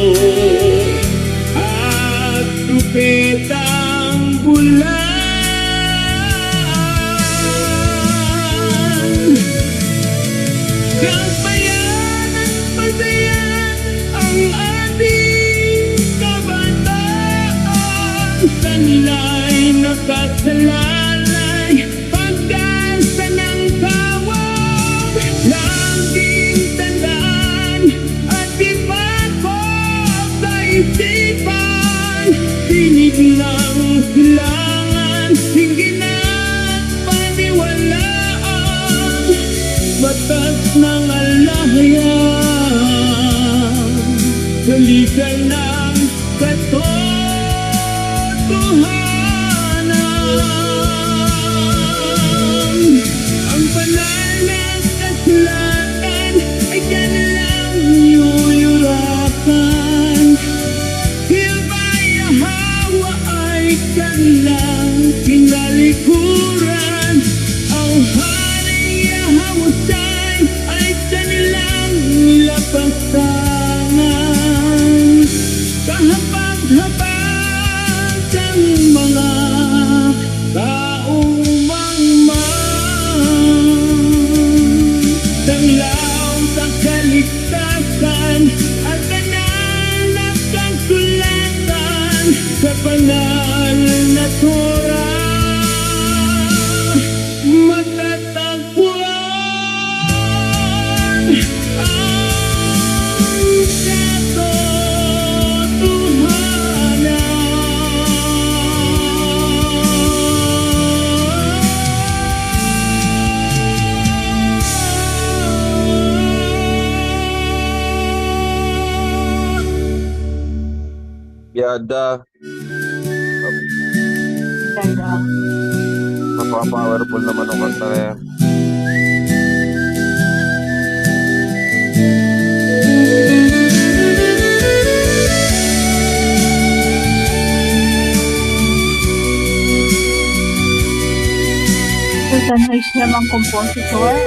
at tupetang bulan. Kabayan at pasayan ang ating kabataan. Sanla'y nakasalalay, pag-asa ng tawag. Laging tandaan at ipagpag sa isipan. Tinig ng silangan, hinggin at paniwalaan. Batas ng alahayam, daligan ng katotohanan. Ang banal na kasulatan ay kanilang yuyurapan. Silba'y hawa ay kanilang kinalikuran. Ang haring Yahweh ay kanilang nilapasangan. Kahapag-hapag ang mga taong mangmang. Tanglaw sa kaligtasan at banal na kasulatan sa banal na Torah matatagpuan. Amen. Yada. Ganda. Napaka-powerful naman ang kanta na yan. Susan Hashem ang compositor.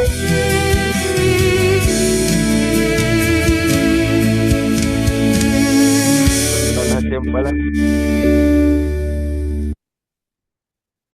Susan Hashem pala.